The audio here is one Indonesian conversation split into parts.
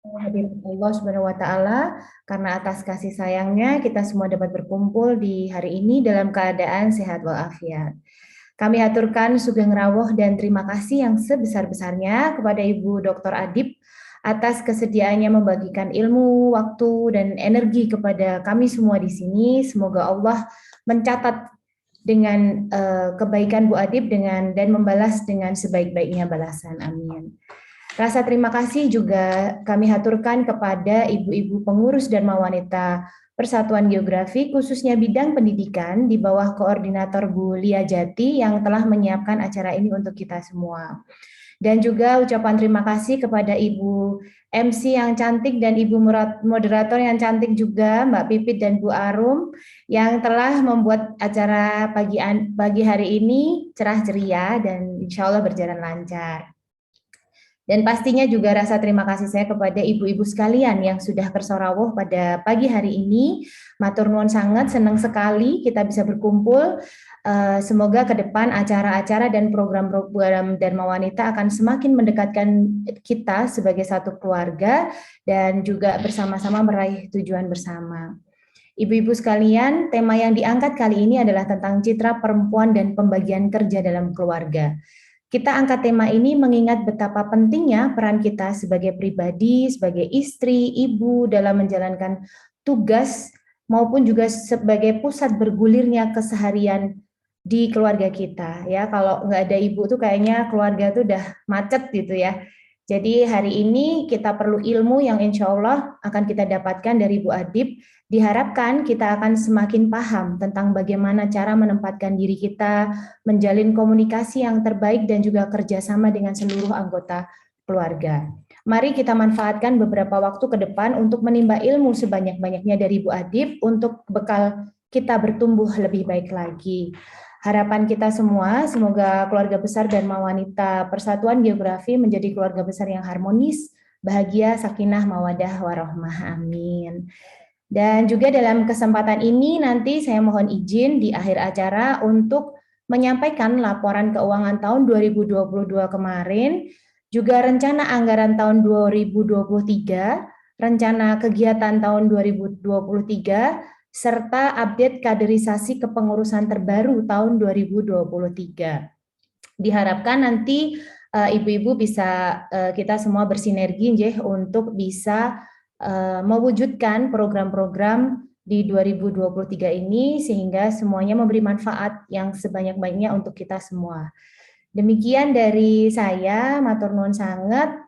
Hadirin Allah Subhanahu wa taala, karena atas kasih sayangnya kita semua dapat berkumpul di hari ini dalam keadaan sehat walafiat. Kami aturkan sugeng rawuh dan terima kasih yang sebesar-besarnya kepada Ibu Dr. Adib atas kesediaannya membagikan ilmu, waktu, dan energi kepada kami semua di sini. Semoga Allah mencatat dengan kebaikan Bu Adib dan membalas dengan sebaik-baiknya balasan. Amin. Rasa terima kasih juga kami haturkan kepada ibu-ibu pengurus Dharma Wanita Persatuan Geografi, khususnya bidang pendidikan di bawah koordinator Bu Lia Jati yang telah menyiapkan acara ini untuk kita semua. Dan juga ucapan terima kasih kepada Ibu MC yang cantik dan Ibu moderator yang cantik juga, Mbak Pipit dan Bu Arum, yang telah membuat acara pagi hari ini cerah ceria dan insya Allah berjalan lancar. Dan pastinya juga rasa terima kasih saya kepada ibu-ibu sekalian yang sudah kersorawuh pada pagi hari ini. Matur nuwun sangat, senang sekali kita bisa berkumpul. Semoga ke depan acara-acara dan program-program Dharma Wanita akan semakin mendekatkan kita sebagai satu keluarga dan juga bersama-sama meraih tujuan bersama. Ibu-ibu sekalian, tema yang diangkat kali ini adalah tentang citra perempuan dan pembagian kerja dalam keluarga. Kita angkat tema ini mengingat betapa pentingnya peran kita sebagai pribadi, sebagai istri, ibu dalam menjalankan tugas maupun juga sebagai pusat bergulirnya keseharian di keluarga kita. Ya, kalau nggak ada ibu tuh kayaknya keluarga tuh udah macet gitu ya. Jadi hari ini kita perlu ilmu yang insya Allah akan kita dapatkan dari Bu Adib. Diharapkan kita akan semakin paham tentang bagaimana cara menempatkan diri kita, menjalin komunikasi yang terbaik dan juga kerjasama dengan seluruh anggota keluarga. Mari kita manfaatkan beberapa waktu ke depan untuk menimba ilmu sebanyak-banyaknya dari Bu Adib untuk bekal kita bertumbuh lebih baik lagi. Harapan kita semua, semoga keluarga besar Dharma Wanita Persatuan Geografi menjadi keluarga besar yang harmonis, bahagia, sakinah, mawadah, warohmah. Amin. Dan juga dalam kesempatan ini nanti saya mohon izin di akhir acara untuk menyampaikan laporan keuangan tahun 2022 kemarin, juga rencana anggaran tahun 2023, rencana kegiatan tahun 2023, serta update kaderisasi kepengurusan terbaru tahun 2023. Diharapkan nanti ibu-ibu bisa kita semua bersinergi untuk bisa mewujudkan program-program di 2023 ini sehingga semuanya memberi manfaat yang sebanyak-banyaknya untuk kita semua. Demikian dari saya, matur nuwun sangat.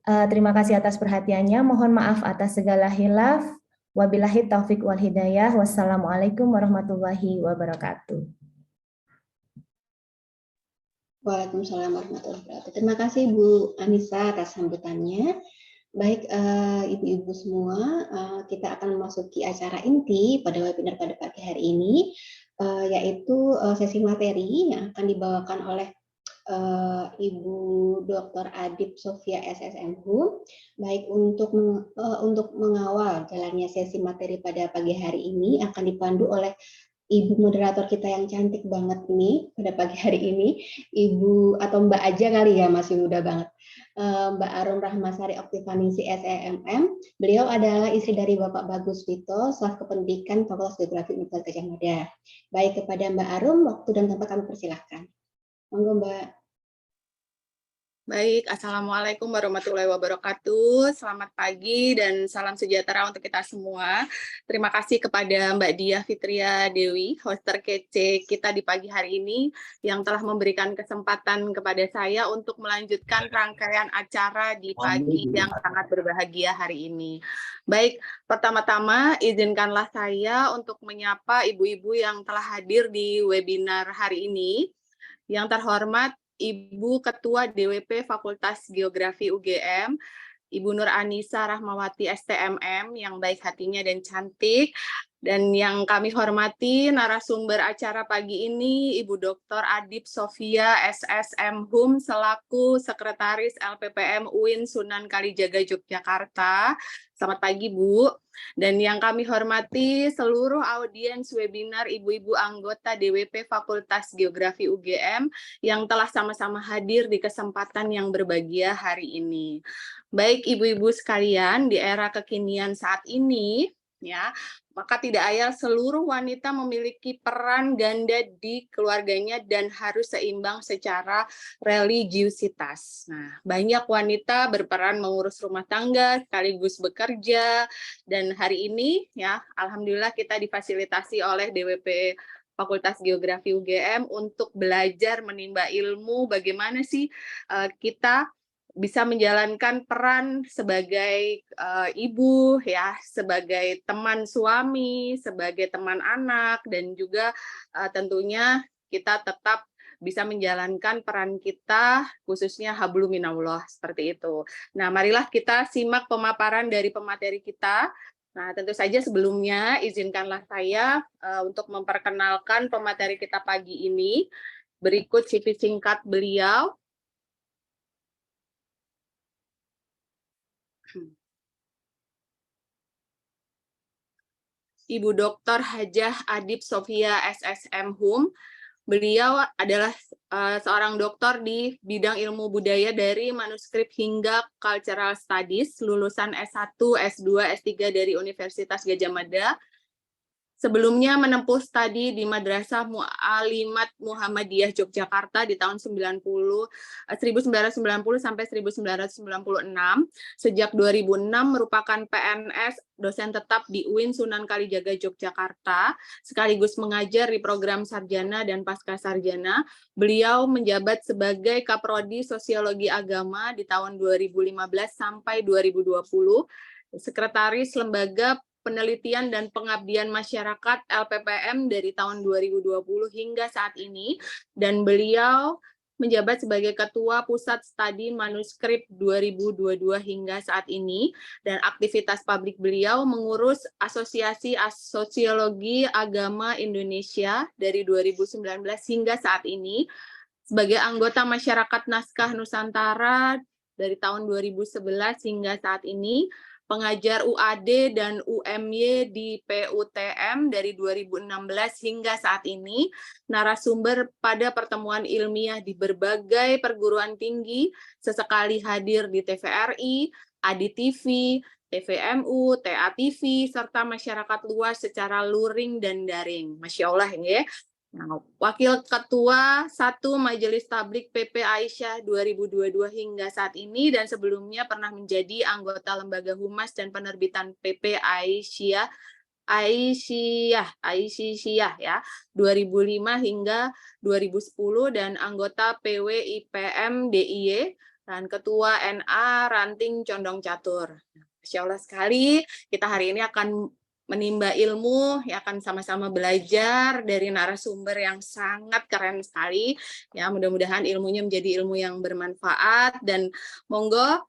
Terima kasih atas perhatiannya. Mohon maaf atas segala hilaf. Wabillahi taufik wal hidayah. Wassalamualaikum warahmatullahi wabarakatuh. Waalaikumsalam warahmatullahi wabarakatuh. Terima kasih Bu Anissa atas sambutannya. Baik, ibu-ibu semua, kita akan memasuki acara inti pada webinar pada pagi hari ini, yaitu sesi materi yang akan dibawakan oleh Ibu Dr. Adib Sofia SSMHU. Baik, untuk mengawal jalannya sesi materi pada pagi hari ini akan dipandu oleh Ibu moderator kita yang cantik banget nih pada pagi hari ini, Ibu atau Mbak aja kali ya, masih muda banget. Mbak Arum Rahmasari Oktivanisi SEMM. Beliau adalah istri dari Bapak Bagus Vito, staf kependidikan Fakultas Geografi Universitas Gadjah Mada. Baik, kepada Mbak Arum, waktu dan tempat kami persilahkan. Monggo Mbak. Baik, Assalamualaikum warahmatullahi wabarakatuh. Selamat pagi dan salam sejahtera untuk kita semua. Terima kasih kepada Mbak Diah Fitria Dewi, host terkece kita di pagi hari ini, yang telah memberikan kesempatan kepada saya untuk melanjutkan rangkaian acara di pagi yang sangat berbahagia hari ini. Baik, pertama-tama izinkanlah saya untuk menyapa ibu-ibu yang telah hadir di webinar hari ini. Yang terhormat Ibu Ketua DWP Fakultas Geografi UGM, Ibu Nur Anissa Rahmawati STMM yang baik hatinya dan cantik, Dan yang kami hormati narasumber acara pagi ini Ibu Dr. Adip Sofia SSM Hum selaku Sekretaris LPPM UIN Sunan Kalijaga Yogyakarta. Selamat pagi Bu. Dan yang kami hormati seluruh audiens webinar ibu-ibu anggota DWP Fakultas Geografi UGM yang telah sama-sama hadir di kesempatan yang berbahagia hari ini. Baik ibu-ibu sekalian, di era kekinian saat ini, ya, maka tidak ayal seluruh wanita memiliki peran ganda di keluarganya dan harus seimbang secara religiusitas. Nah, banyak wanita berperan mengurus rumah tangga sekaligus bekerja, dan hari ini ya alhamdulillah kita difasilitasi oleh DWP Fakultas Geografi UGM untuk belajar menimba ilmu bagaimana sih kita bisa menjalankan peran sebagai ibu ya, sebagai teman suami, sebagai teman anak, dan juga tentunya kita tetap bisa menjalankan peran kita khususnya hablum minallah seperti itu. Nah, marilah kita simak pemaparan dari pemateri kita. Nah, tentu saja sebelumnya izinkanlah saya untuk memperkenalkan pemateri kita pagi ini. Berikut CV singkat beliau. Ibu Dr. Hajah Adip Sofia SSM Hum. Beliau adalah seorang doktor di bidang ilmu budaya dari manuskrip hingga cultural studies, lulusan S1, S2, S3 dari Universitas Gadjah Mada. Sebelumnya menempuh studi di Madrasah Mu'alimat Muhammadiyah Yogyakarta di tahun 1990 sampai 1996. Sejak 2006 merupakan PNS dosen tetap di UIN Sunan Kalijaga Yogyakarta, sekaligus mengajar di program sarjana dan pasca sarjana. Beliau menjabat sebagai Kaprodi Sosiologi Agama di tahun 2015 sampai 2020, Sekretaris Lembaga Penelitian dan Pengabdian Masyarakat LPPM dari tahun 2020 hingga saat ini, dan beliau menjabat sebagai Ketua Pusat Studi Manuskrip 2022 hingga saat ini, dan aktivitas publik beliau mengurus Asosiasi Sosiologi Agama Indonesia dari 2019 hingga saat ini, sebagai anggota Masyarakat Naskah Nusantara dari tahun 2011 hingga saat ini, pengajar UAD dan UMY di PUTM dari 2016 hingga saat ini, narasumber pada pertemuan ilmiah di berbagai perguruan tinggi, sesekali hadir di TVRI, ADI-TV, TVMU, TA-TV, serta masyarakat luas secara luring dan daring. Masya Allah ya. Nah, Wakil Ketua 1 Majelis Tablik PP Aisyah 2022 hingga saat ini, dan sebelumnya pernah menjadi anggota Lembaga Humas dan Penerbitan PP Aisyah ya 2005 hingga 2010, dan anggota PWIPM DIY dan Ketua NA Ranting Condong Catur. Masya Allah sekali, kita hari ini akan menimba ilmu, ya akan sama-sama belajar dari narasumber yang sangat keren sekali. Ya, mudah-mudahan ilmunya menjadi ilmu yang bermanfaat, dan monggo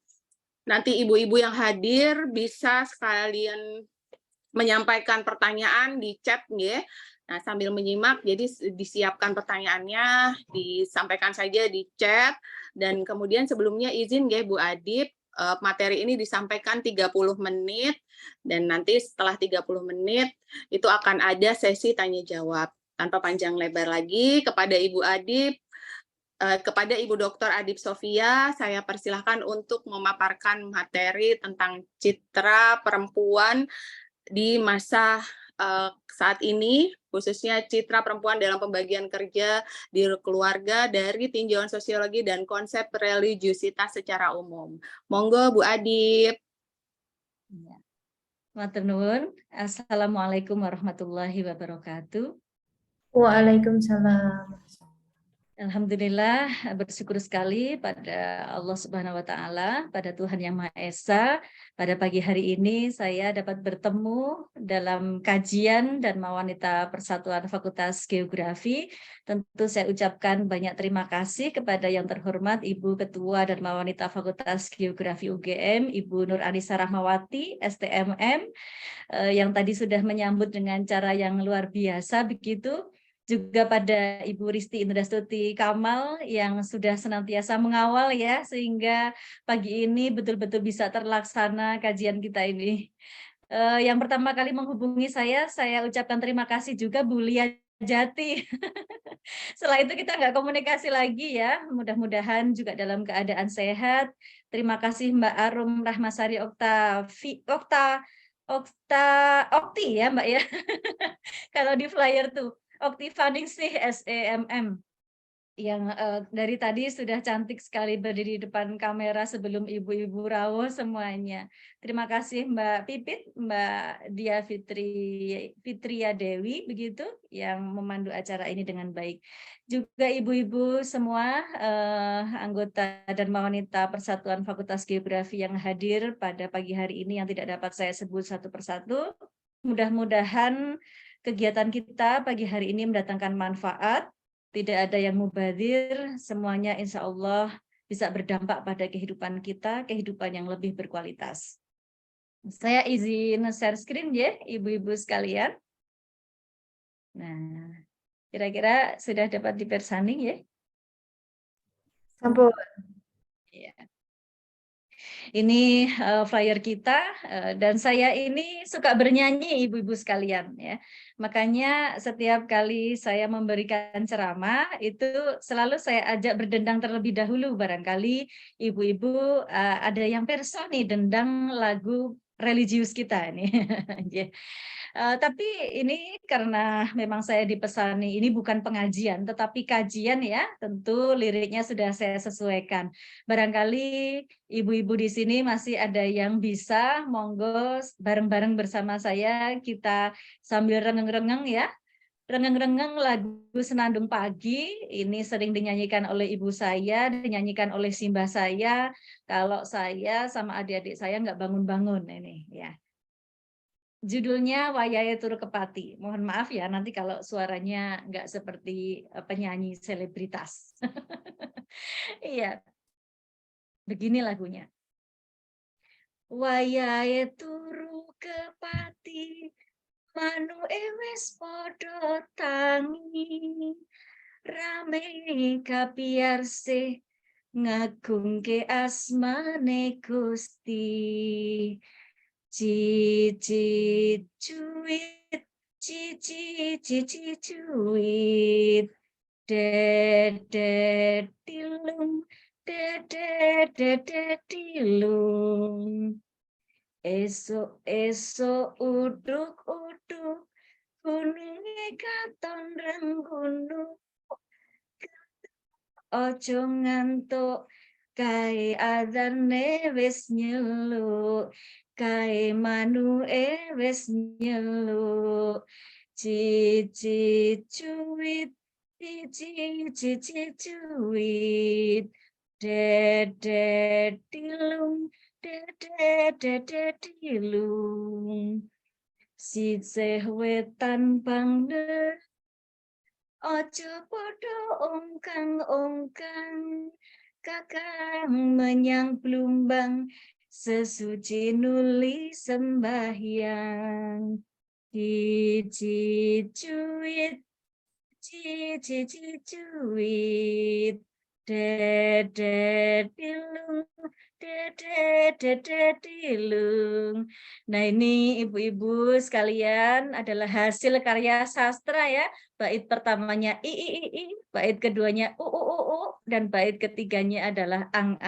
nanti ibu-ibu yang hadir bisa sekalian menyampaikan pertanyaan di chat ya. Nah, sambil menyimak, jadi disiapkan pertanyaannya, disampaikan saja di chat, dan kemudian sebelumnya izin ya Bu Adip, materi ini disampaikan 30 menit, dan nanti setelah 30 menit itu akan ada sesi tanya jawab. Tanpa panjang lebar lagi, kepada Ibu Adip, kepada Ibu Dr. Adip Sofia, saya persilahkan untuk memaparkan materi tentang citra perempuan di masa saat ini, khususnya citra perempuan dalam pembagian kerja di keluarga dari tinjauan sosiologi dan konsep religiusitas secara umum. Monggo Bu Adip. Matur nuwun. Assalamualaikum warahmatullahi wabarakatuh. Waalaikumsalam. Alhamdulillah, bersyukur sekali pada Allah Subhanahu wa Ta'ala, pada Tuhan Yang Maha Esa. Pada pagi hari ini saya dapat bertemu dalam kajian Dharma Wanita Persatuan Fakultas Geografi. Tentu saya ucapkan banyak terima kasih kepada yang terhormat Ibu Ketua Dharma Wanita Fakultas Geografi UGM, Ibu Nur Anissa Rahmawati, STMM, yang tadi sudah menyambut dengan cara yang luar biasa begitu. Juga pada Ibu Risti Indrastuti Kamal yang sudah senantiasa mengawal ya, sehingga pagi ini betul-betul bisa terlaksana kajian kita ini. Yang pertama kali menghubungi saya ucapkan terima kasih juga Bu Lia Jati. Setelah itu kita nggak komunikasi lagi ya, mudah-mudahan juga dalam keadaan sehat. Terima kasih Mbak Arum Rahmasari Okti ya Mbak ya. Kalau di flyer tuh. Oktivaningsih SEMM yang dari tadi sudah cantik sekali berdiri di depan kamera sebelum ibu-ibu rawuh semuanya. Terima kasih Mbak Pipit, Mbak Dia Fitria Dewi begitu yang memandu acara ini dengan baik. Juga ibu-ibu semua anggota Dharma Wanita Persatuan Fakultas Geografi yang hadir pada pagi hari ini yang tidak dapat saya sebut satu persatu. Mudah-mudahan kegiatan kita pagi hari ini mendatangkan manfaat, tidak ada yang mubazir, semuanya insya Allah bisa berdampak pada kehidupan kita, kehidupan yang lebih berkualitas. Saya izin share screen ya, ibu-ibu sekalian. Nah, kira-kira sudah dapat dipersanding ya? Sampun. Ya. Ini flyer kita dan saya ini suka bernyanyi ibu-ibu sekalian ya. Makanya setiap kali saya memberikan ceramah itu selalu saya ajak berdendang terlebih dahulu, barangkali ibu-ibu ada yang perso nih dendang lagu religius kita nih. Tapi ini karena memang saya dipesani, ini bukan pengajian, tetapi kajian ya, tentu liriknya sudah saya sesuaikan. Barangkali ibu-ibu di sini masih ada yang bisa, monggo bareng-bareng bersama saya, kita sambil rengeng-rengeng ya, rengeng-rengeng lagu Senandung Pagi, ini sering dinyanyikan oleh ibu saya, dinyanyikan oleh simbah saya, kalau saya sama adik-adik saya nggak bangun-bangun ini ya. Judulnya Wayahe Turu Kepati. Mohon maaf ya nanti kalau suaranya nggak seperti penyanyi selebritas. Iya, begini lagunya. Wayahe turu kepati, manu wis padha tangi, rame kapiyarsih ngagungke asmane Gusti. Cici cuit, cici cuit, dede tilung, dede tilung. Esok uduk, gununge katon renggunung. Ojo ngantuk, kae adzane wis nyeluk. Kae manu wis nyeluk, cici cuit, cici cuit, dede tilung, dede tilung, sisih wetan bangde, ojo podo ongkang, kakang menyang Plumbang, sesuci nuli sembahyang. Cici cuit, dede tilung, dede tilung. Nah ini ibu-ibu sekalian adalah hasil karya sastra ya. Bait pertamanya i, bait keduanya u, dan bait ketiganya adalah ang.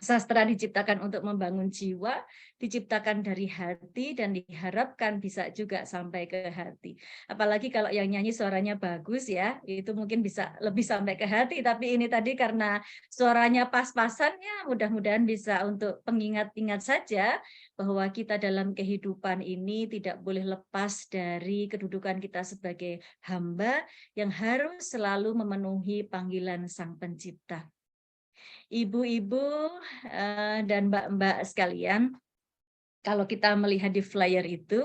Sastra diciptakan untuk membangun jiwa, diciptakan dari hati, dan diharapkan bisa juga sampai ke hati. Apalagi kalau yang nyanyi suaranya bagus ya, itu mungkin bisa lebih sampai ke hati. Tapi ini tadi karena suaranya pas-pasannya, mudah-mudahan bisa untuk pengingat-ingat saja bahwa kita dalam kehidupan ini tidak boleh lepas dari kedudukan kita sebagai hamba yang harus selalu memenuhi panggilan Sang Pencipta. Ibu-ibu dan mbak-mbak sekalian, kalau kita melihat di flyer itu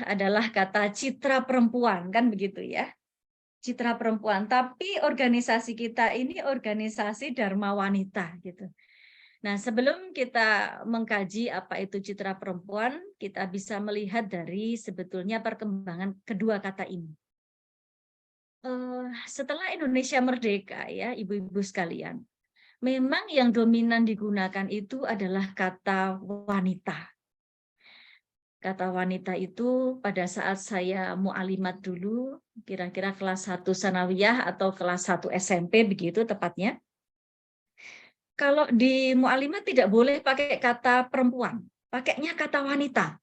adalah kata citra perempuan, kan begitu ya? Citra perempuan, tapi organisasi kita ini organisasi Dharma Wanita gitu. Nah, sebelum kita mengkaji apa itu citra perempuan, kita bisa melihat dari sebetulnya perkembangan kedua kata ini. Setelah Indonesia merdeka ya, ibu-ibu sekalian, memang yang dominan digunakan itu adalah kata wanita. Kata wanita itu pada saat saya mu'alimat dulu, kira-kira kelas 1 sanawiyah atau kelas 1 SMP begitu tepatnya. Kalau di mu'alimat tidak boleh pakai kata perempuan, pakainya kata wanita.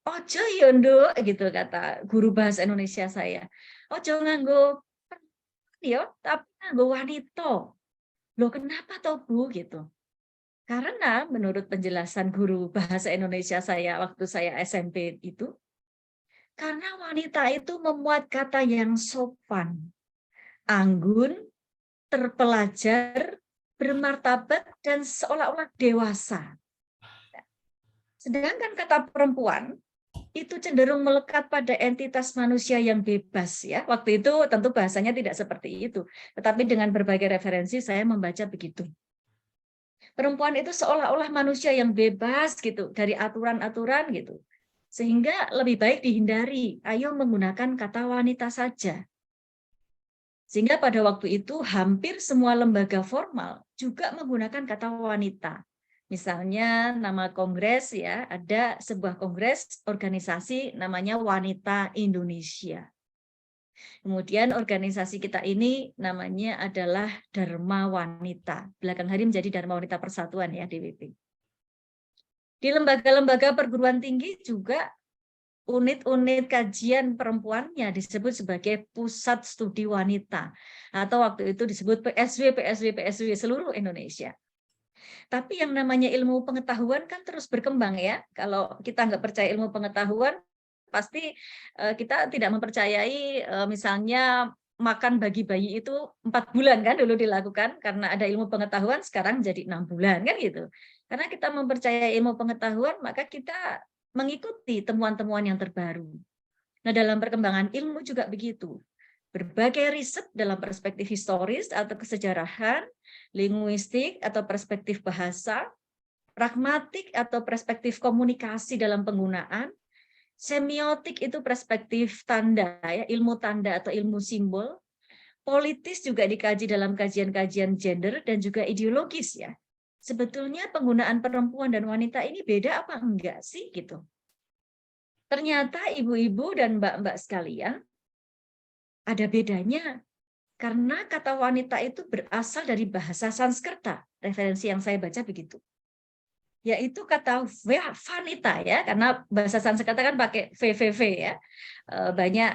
Ojo yo nduk gitu kata guru bahasa Indonesia saya. Ojo nganggo perempuan yo, tapi nganggo wanita. Loh kenapa toh Bu gitu? Karena menurut penjelasan guru bahasa Indonesia saya waktu saya SMP itu, karena wanita itu memuat kata yang sopan, anggun, terpelajar, bermartabat, dan seolah-olah dewasa. Sedangkan kata perempuan itu cenderung melekat pada entitas manusia yang bebas ya. Waktu itu tentu bahasanya tidak seperti itu, tetapi dengan berbagai referensi saya membaca begitu. Perempuan itu seolah-olah manusia yang bebas gitu dari aturan-aturan gitu. Sehingga lebih baik dihindari, ayo menggunakan kata wanita saja. Sehingga pada waktu itu hampir semua lembaga formal juga menggunakan kata wanita. Misalnya nama kongres ya, ada sebuah kongres organisasi namanya Wanita Indonesia. Kemudian organisasi kita ini namanya adalah Dharma Wanita. Belakang hari menjadi Dharma Wanita Persatuan ya, DWP. Di lembaga-lembaga perguruan tinggi juga unit-unit kajian perempuannya disebut sebagai pusat studi wanita. Atau waktu itu disebut PSW seluruh Indonesia. Tapi yang namanya ilmu pengetahuan kan terus berkembang ya. Kalau kita nggak percaya ilmu pengetahuan, pasti kita tidak mempercayai misalnya makan bagi bayi itu 4 bulan kan dulu dilakukan karena ada ilmu pengetahuan, sekarang jadi 6 bulan kan gitu. Karena kita mempercayai ilmu pengetahuan, maka kita mengikuti temuan-temuan yang terbaru. Nah, dalam perkembangan ilmu juga begitu. Berbagai riset dalam perspektif historis atau kesejarahan, linguistik atau perspektif bahasa, pragmatik atau perspektif komunikasi dalam penggunaan, semiotik itu perspektif tanda, ya, ilmu tanda atau ilmu simbol, politis juga dikaji dalam kajian-kajian gender dan juga ideologis ya. Sebetulnya penggunaan perempuan dan wanita ini beda apa enggak sih gitu? Ternyata ibu-ibu dan mbak-mbak sekalian ada bedanya. Karena kata wanita itu berasal dari bahasa Sanskerta. Referensi yang saya baca begitu. Yaitu kata vanita ya, karena bahasa Sanskerta kan pakai VVV ya. Banyak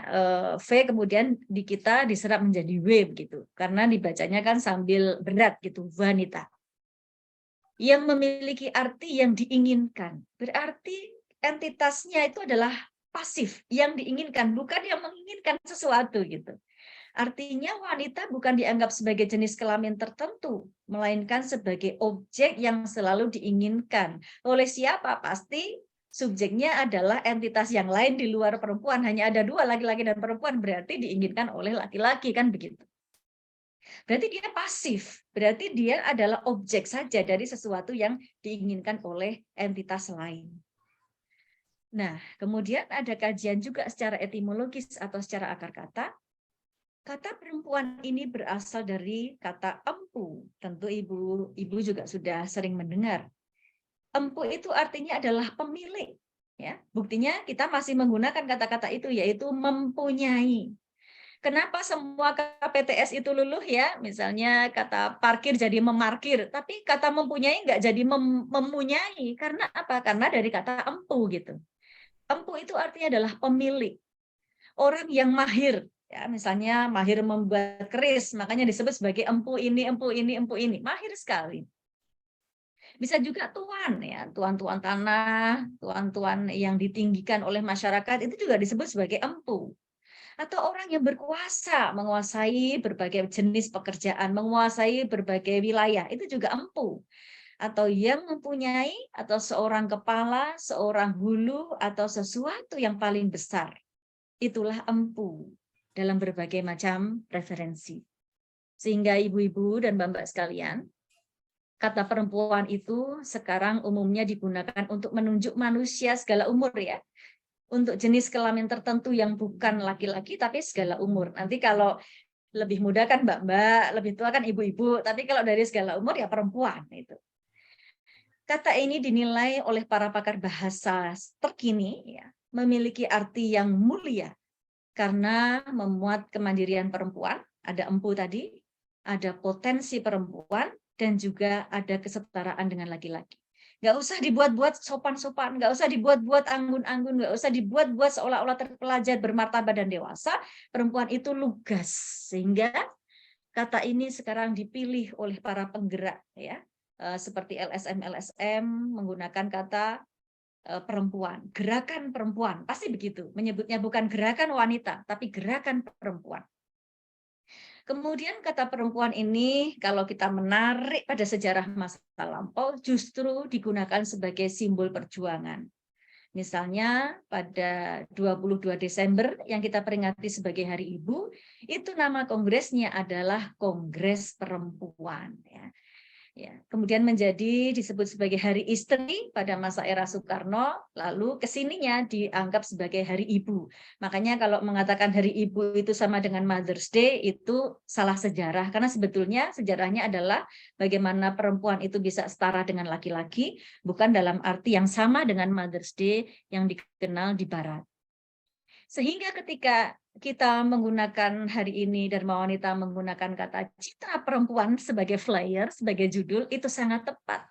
V kemudian di kita diserap menjadi W begitu. Karena dibacanya kan sambil berat gitu, vanita. Yang memiliki arti yang diinginkan. Berarti entitasnya itu adalah pasif, yang diinginkan, bukan yang menginginkan sesuatu gitu. Artinya wanita bukan dianggap sebagai jenis kelamin tertentu, melainkan sebagai objek yang selalu diinginkan. Oleh siapa? Pasti subjeknya adalah entitas yang lain di luar perempuan. Hanya ada 2, laki-laki dan perempuan, berarti diinginkan oleh laki-laki, kan begitu. Berarti dia pasif, berarti dia adalah objek saja dari sesuatu yang diinginkan oleh entitas lain. Nah, kemudian ada kajian juga secara etimologis atau secara akar kata. Kata perempuan ini berasal dari kata empu. Tentu ibu juga sudah sering mendengar. Empu itu artinya adalah pemilik. Ya, buktinya kita masih menggunakan kata-kata itu, yaitu mempunyai. Kenapa semua KPTS itu luluh ya? Misalnya kata parkir jadi memarkir, tapi kata mempunyai nggak jadi mempunyai. Karena apa? Karena dari kata empu gitu. Empu itu artinya adalah pemilik. Orang yang mahir. Ya, misalnya mahir membuat keris, makanya disebut sebagai empu ini, empu ini, empu ini. Mahir sekali. Bisa juga tuan ya, tuan-tuan tanah, tuan-tuan yang ditinggikan oleh masyarakat itu juga disebut sebagai empu. Atau orang yang berkuasa, menguasai berbagai jenis pekerjaan, menguasai berbagai wilayah, itu juga empu. Atau yang mempunyai, atau seorang kepala, seorang hulu, atau sesuatu yang paling besar. Itulah empu dalam berbagai macam referensi. Sehingga ibu-ibu dan mbak-mbak sekalian, kata perempuan itu sekarang umumnya digunakan untuk menunjuk manusia segala umur ya. Untuk jenis kelamin tertentu yang bukan laki-laki tapi segala umur. Nanti kalau lebih muda kan mbak-mbak, lebih tua kan ibu-ibu, tapi kalau dari segala umur ya perempuan itu. Kata ini dinilai oleh para pakar bahasa terkini ya, memiliki arti yang mulia karena memuat kemandirian perempuan, ada empu tadi, ada potensi perempuan, dan juga ada kesetaraan dengan laki-laki. Nggak usah dibuat-buat sopan-sopan, nggak usah dibuat-buat anggun-anggun, nggak usah dibuat-buat seolah-olah terpelajar, bermartabat dan dewasa. Perempuan itu lugas, sehingga kata ini sekarang dipilih oleh para penggerak, ya, seperti LSM menggunakan kata perempuan, gerakan perempuan, pasti begitu. Menyebutnya bukan gerakan wanita, tapi gerakan perempuan. Kemudian kata perempuan ini kalau kita menarik pada sejarah masa lampau justru digunakan sebagai simbol perjuangan. Misalnya pada 22 Desember yang kita peringati sebagai Hari Ibu, itu nama kongresnya adalah Kongres Perempuan. Ya, kemudian menjadi disebut sebagai Hari Istri pada masa era Soekarno, lalu kesininya dianggap sebagai Hari Ibu. Makanya kalau mengatakan Hari Ibu itu sama dengan Mother's Day itu salah sejarah, karena sebetulnya sejarahnya adalah bagaimana perempuan itu bisa setara dengan laki-laki, bukan dalam arti yang sama dengan Mother's Day yang dikenal di Barat. Sehingga ketika kita menggunakan hari ini Dharma Wanita menggunakan kata citra perempuan sebagai flyer, sebagai judul, itu sangat tepat.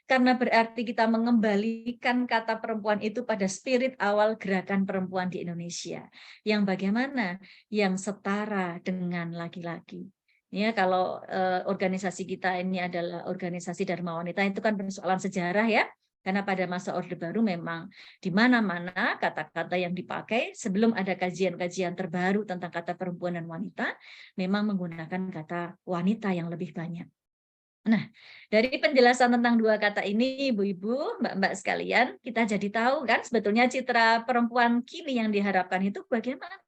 Karena berarti kita mengembalikan kata perempuan itu pada spirit awal gerakan perempuan di Indonesia. Yang bagaimana? Yang setara dengan laki-laki. Ya, kalau organisasi kita ini adalah organisasi Dharma Wanita, itu kan persoalan sejarah ya. Karena pada masa Orde Baru memang di mana-mana kata-kata yang dipakai sebelum ada kajian-kajian terbaru tentang kata perempuan dan wanita, memang menggunakan kata wanita yang lebih banyak. Nah, dari penjelasan tentang dua kata ini, ibu-ibu, mbak-mbak sekalian, kita jadi tahu kan sebetulnya citra perempuan kini yang diharapkan itu bagaimana?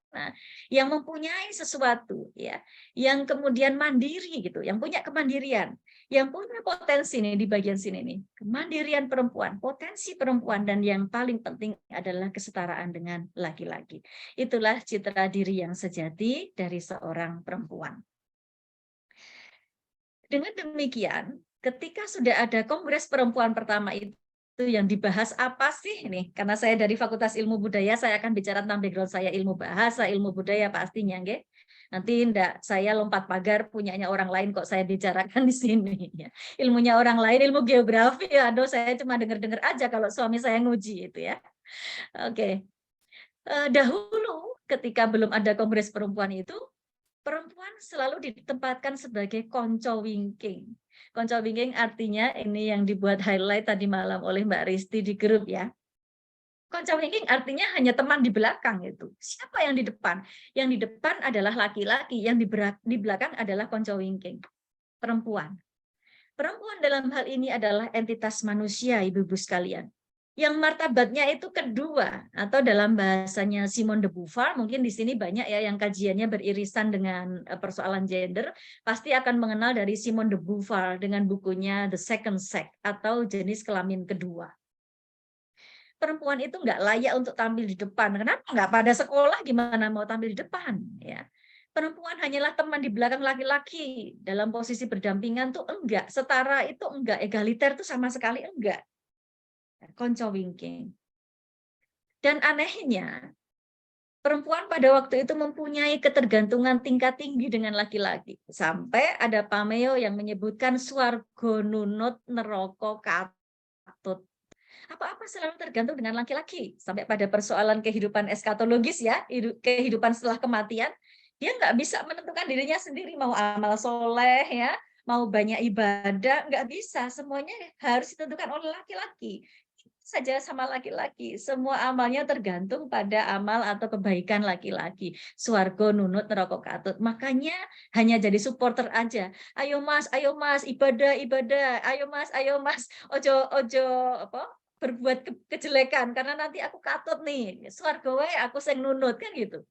Yang mempunyai sesuatu, ya, yang kemudian mandiri gitu, yang punya kemandirian, yang punya potensi nih di bagian sini nih, kemandirian perempuan, potensi perempuan, dan yang paling penting adalah kesetaraan dengan laki-laki. Itulah citra diri yang sejati dari seorang perempuan. Dengan demikian, ketika sudah ada Kongres Perempuan pertama itu yang dibahas apa sih nih? Karena saya dari Fakultas Ilmu Budaya, saya akan bicara tentang background saya ilmu bahasa, ilmu budaya pastinya, nggih. Nanti enggak saya lompat pagar punyanya orang lain kok saya bicarakan di sini. Ilmunya orang lain, ilmu geografi, aduh saya cuma dengar-dengar aja kalau suami saya nguji itu ya. Oke. Dahulu ketika belum ada Kongres Perempuan itu, perempuan selalu ditempatkan sebagai konco wingking. Konco wingking artinya ini yang dibuat highlight tadi malam oleh Mbak Risti di grup ya. Konco wingking artinya hanya teman di belakang itu. Siapa yang di depan? Yang di depan adalah laki-laki, yang di belakang adalah konco wingking, perempuan. Perempuan dalam hal ini adalah entitas manusia, ibu-ibu sekalian. Yang martabatnya itu kedua, atau dalam bahasanya Simone de Beauvoir, mungkin di sini banyak ya yang kajiannya beririsan dengan persoalan gender, pasti akan mengenal dari Simone de Beauvoir dengan bukunya The Second Sex, atau jenis kelamin kedua. Perempuan itu nggak layak untuk tampil di depan. Kenapa? Nggak pada sekolah gimana mau tampil di depan? Ya. Perempuan hanyalah teman di belakang laki-laki. Dalam posisi berdampingan tuh enggak. Setara itu enggak. Egaliter tuh sama sekali enggak. Konco wingking. Dan anehnya, Perempuan pada waktu itu mempunyai ketergantungan tingkat tinggi dengan laki-laki. Sampai ada pameo yang menyebutkan swarga nunut neraka katut. Apa-apa selalu tergantung dengan laki-laki. Sampai pada persoalan kehidupan eskatologis ya, kehidupan setelah kematian, dia nggak bisa menentukan dirinya sendiri, mau amal soleh ya, mau banyak ibadah, nggak bisa. Semuanya harus ditentukan oleh laki-laki. Saja sama laki-laki, semua amalnya tergantung pada amal atau kebaikan laki-laki. Swarga nunut neraka katut. Makanya hanya jadi supporter aja. Ayo mas, ibadah, ayo mas, ojo apa berbuat kejelekan karena nanti aku katut nih. Swarga wae aku sing nunut kan gitu.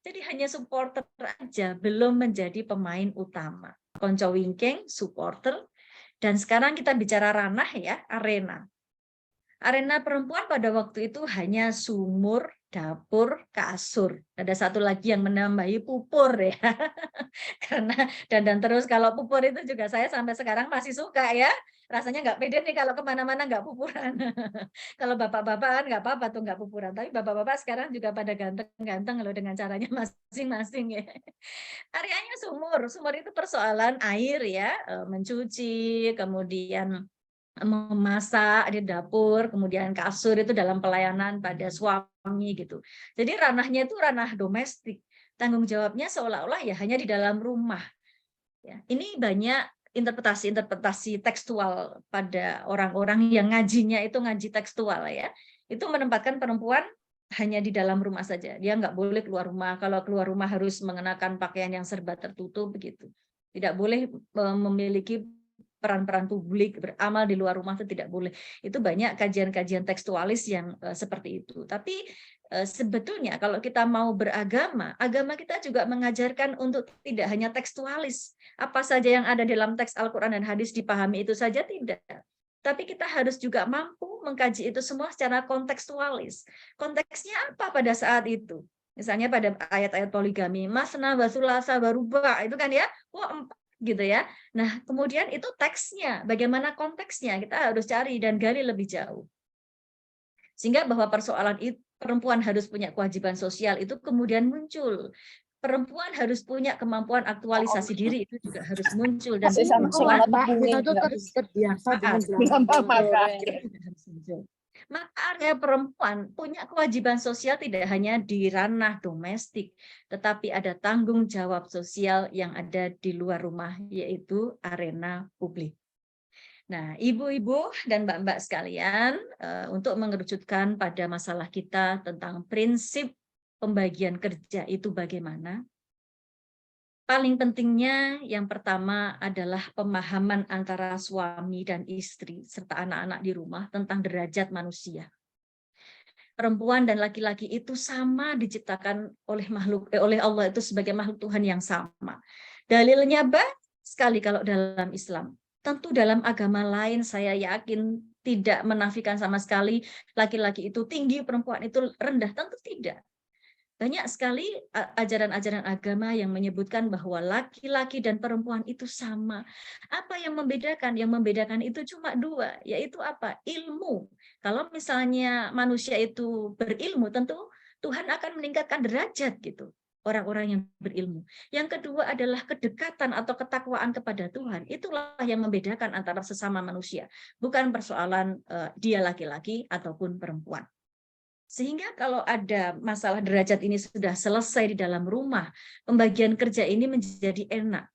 Jadi hanya supporter aja, belum menjadi pemain utama. Konco wingking, supporter, dan sekarang kita bicara ranah ya, arena. Arena perempuan pada waktu itu hanya sumur, dapur, kasur. Ada satu lagi yang menambahi pupur ya. Karena dan terus kalau pupur itu juga saya sampai sekarang masih suka ya. Rasanya nggak pede nih kalau kemana-mana nggak pupuran. Kalau bapak-bapak kan nggak apa-apa tuh nggak pupuran. Tapi bapak-bapak sekarang juga pada ganteng-ganteng loh dengan caranya masing-masing ya. Areanya sumur. Sumur itu persoalan air ya, mencuci, kemudian memasak di dapur, kemudian kasur itu dalam pelayanan pada suami gitu. Jadi ranahnya itu ranah domestik. Tanggung jawabnya seolah-olah ya hanya di dalam rumah. Ya, ini banyak interpretasi tekstual pada orang-orang yang ngajinya itu ngaji tekstual ya. Itu menempatkan perempuan hanya di dalam rumah saja. Dia nggak boleh keluar rumah. Kalau keluar rumah harus mengenakan pakaian yang serba tertutup begitu. Tidak boleh memiliki peran-peran publik, beramal di luar rumah itu tidak boleh. Itu banyak kajian-kajian tekstualis yang seperti itu. Tapi sebetulnya kalau kita mau beragama, agama kita juga mengajarkan untuk tidak hanya tekstualis. Apa saja yang ada dalam teks Al-Quran dan hadis dipahami itu saja tidak. Tapi kita harus juga mampu mengkaji itu semua secara kontekstualis. Konteksnya apa pada saat itu? Misalnya pada ayat-ayat poligami, masna wasulasa waruba, itu kan ya, gitu ya. Nah, kemudian itu teksnya, bagaimana konteksnya kita harus cari dan gali lebih jauh. Sehingga bahwa persoalan itu perempuan harus punya kewajiban sosial itu kemudian muncul. Perempuan harus punya kemampuan aktualisasi diri itu juga harus muncul dan perempuan itu terbiasa dengan maka area perempuan punya kewajiban sosial tidak hanya di ranah domestik, tetapi ada tanggung jawab sosial yang ada di luar rumah, yaitu arena publik. Nah, ibu-ibu dan mbak-mbak sekalian, untuk mengerucutkan pada masalah kita tentang prinsip pembagian kerja itu bagaimana? Paling pentingnya yang pertama adalah pemahaman antara suami dan istri serta anak-anak di rumah tentang derajat manusia. Perempuan dan laki-laki itu sama diciptakan oleh Allah itu sebagai makhluk Tuhan yang sama. Dalilnya banyak sekali kalau dalam Islam. Tentu dalam agama lain saya yakin tidak menafikan sama sekali laki-laki itu tinggi, perempuan itu rendah. Tentu tidak. Banyak sekali ajaran-ajaran agama yang menyebutkan bahwa laki-laki dan perempuan itu sama. Apa yang membedakan? Yang membedakan itu cuma dua, yaitu apa? Ilmu. Kalau misalnya manusia itu berilmu, tentu Tuhan akan meningkatkan derajat gitu. Orang-orang yang berilmu. Yang kedua adalah kedekatan atau ketakwaan kepada Tuhan. Itulah yang membedakan antara sesama manusia. Bukan persoalan dia laki-laki ataupun perempuan. Sehingga kalau ada masalah derajat ini sudah selesai di dalam rumah, pembagian kerja ini menjadi enak.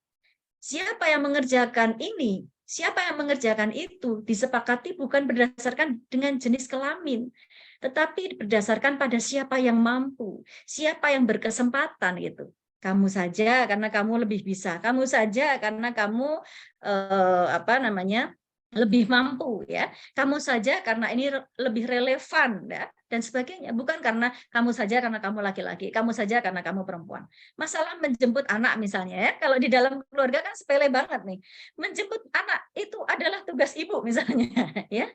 Siapa yang mengerjakan ini, siapa yang mengerjakan itu, disepakati bukan berdasarkan dengan jenis kelamin, tetapi berdasarkan pada siapa yang mampu, siapa yang berkesempatan gitu. Kamu saja karena kamu lebih bisa, kamu saja karena kamu lebih mampu ya, kamu saja karena ini lebih relevan ya, dan sebagainya. Bukan karena kamu saja karena kamu laki-laki, kamu saja karena kamu perempuan. Masalah menjemput anak misalnya ya, kalau di dalam keluarga kan sepele banget nih. Menjemput anak itu adalah tugas ibu misalnya ya.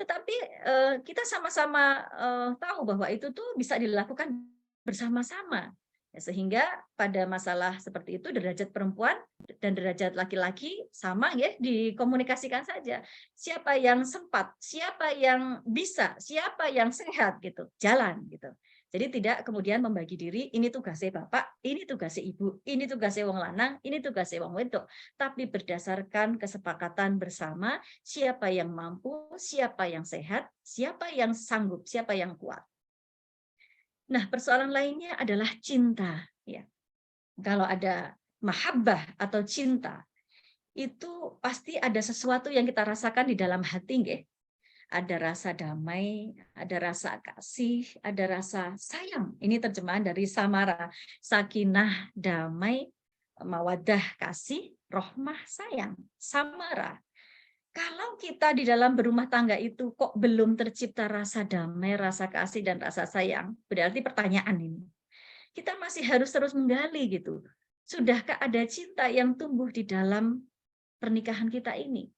Tetapi kita sama-sama tahu bahwa itu tuh bisa dilakukan bersama-sama. Sehingga pada masalah seperti itu derajat perempuan dan derajat laki-laki sama ya, dikomunikasikan saja. Siapa yang sempat, siapa yang bisa, siapa yang sehat gitu, jalan gitu. Jadi tidak kemudian membagi diri, ini tugasnya bapak, ini tugasnya ibu, ini tugasnya wong lanang, ini tugasnya wong wedok. Tapi berdasarkan kesepakatan bersama, siapa yang mampu, siapa yang sehat, siapa yang sanggup, siapa yang kuat. Nah, persoalan lainnya adalah cinta. Ya. Kalau ada mahabbah atau cinta, itu pasti ada sesuatu yang kita rasakan di dalam hati, nggih. Ada rasa damai, ada rasa kasih, ada rasa sayang. Ini terjemahan dari Samara. Sakinah, damai, mawaddah, kasih, rohmah, sayang. Samara. Kalau kita di dalam berumah tangga itu kok belum tercipta rasa damai, rasa kasih, dan rasa sayang, berarti pertanyaan ini. Kita masih harus terus menggali gitu. Sudahkah ada cinta yang tumbuh di dalam pernikahan kita ini?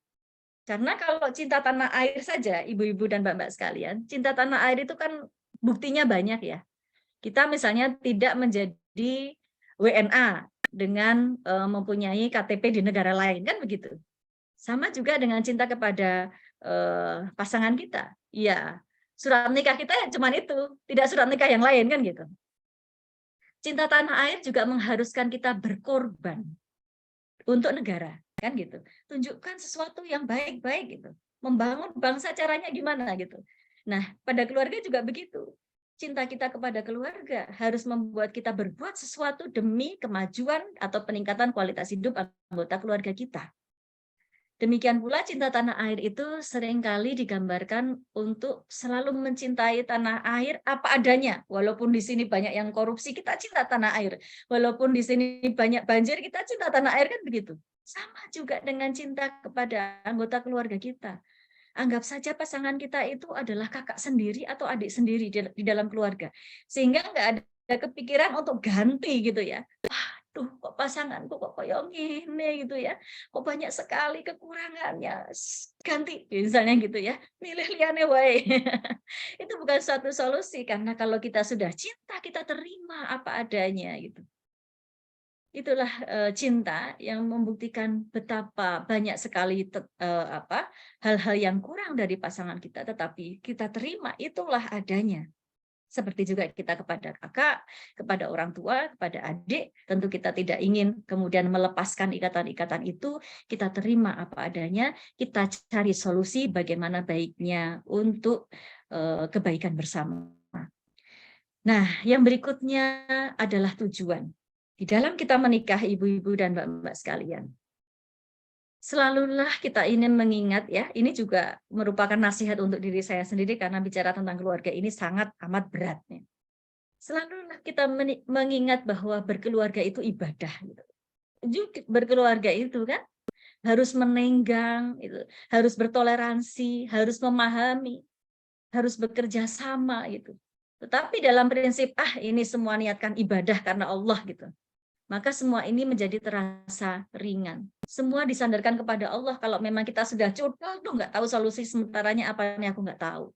Karena kalau cinta tanah air saja, ibu-ibu dan mbak-mbak sekalian, cinta tanah air itu kan buktinya banyak ya. Kita misalnya tidak menjadi WNA dengan mempunyai KTP di negara lain, kan begitu. Sama juga dengan cinta kepada pasangan kita. Ya, surat nikah kita cuma itu, tidak surat nikah yang lain kan gitu. Cinta tanah air juga mengharuskan kita berkorban untuk negara. Kan gitu, tunjukkan sesuatu yang baik-baik gitu, membangun bangsa caranya gimana gitu. Nah, pada keluarga juga begitu, cinta kita kepada keluarga harus membuat kita berbuat sesuatu demi kemajuan atau peningkatan kualitas hidup anggota keluarga kita. Demikian pula cinta tanah air itu seringkali digambarkan untuk selalu mencintai tanah air apa adanya. Walaupun di sini banyak yang korupsi, kita cinta tanah air. Walaupun di sini banyak banjir, kita cinta tanah air, kan begitu. Sama juga dengan cinta kepada anggota keluarga kita. Anggap saja pasangan kita itu adalah kakak sendiri atau adik sendiri di dalam keluarga. Sehingga nggak ada kepikiran untuk ganti gitu ya. Duh, kok pasanganku kok koyo ngene gitu ya, kok banyak sekali kekurangannya, ganti misalnya gitu ya, milih liyane wae. Itu bukan suatu solusi, karena kalau kita sudah cinta, kita terima apa adanya gitu. Itulah cinta yang membuktikan betapa banyak sekali hal-hal yang kurang dari pasangan kita, tetapi kita terima itulah adanya. Seperti juga kita kepada kakak, kepada orang tua, kepada adik, tentu kita tidak ingin kemudian melepaskan ikatan-ikatan itu, kita terima apa adanya, kita cari solusi bagaimana baiknya untuk kebaikan bersama. Nah, yang berikutnya adalah tujuan. Di dalam kita menikah, ibu-ibu dan mbak-mbak sekalian, selalulah kita ingin mengingat ya, ini juga merupakan nasihat untuk diri saya sendiri karena bicara tentang keluarga ini sangat amat beratnya. Selalulah kita mengingat bahwa berkeluarga itu ibadah. Juga berkeluarga itu kan harus menenggang, harus bertoleransi, harus memahami, harus bekerja sama gitu. Tetapi dalam prinsip ini semua niatkan ibadah karena Allah gitu. Maka semua ini menjadi terasa ringan. Semua disandarkan kepada Allah. Kalau memang kita sudah curhat, nggak tahu solusi sementaranya apa, ini aku nggak tahu.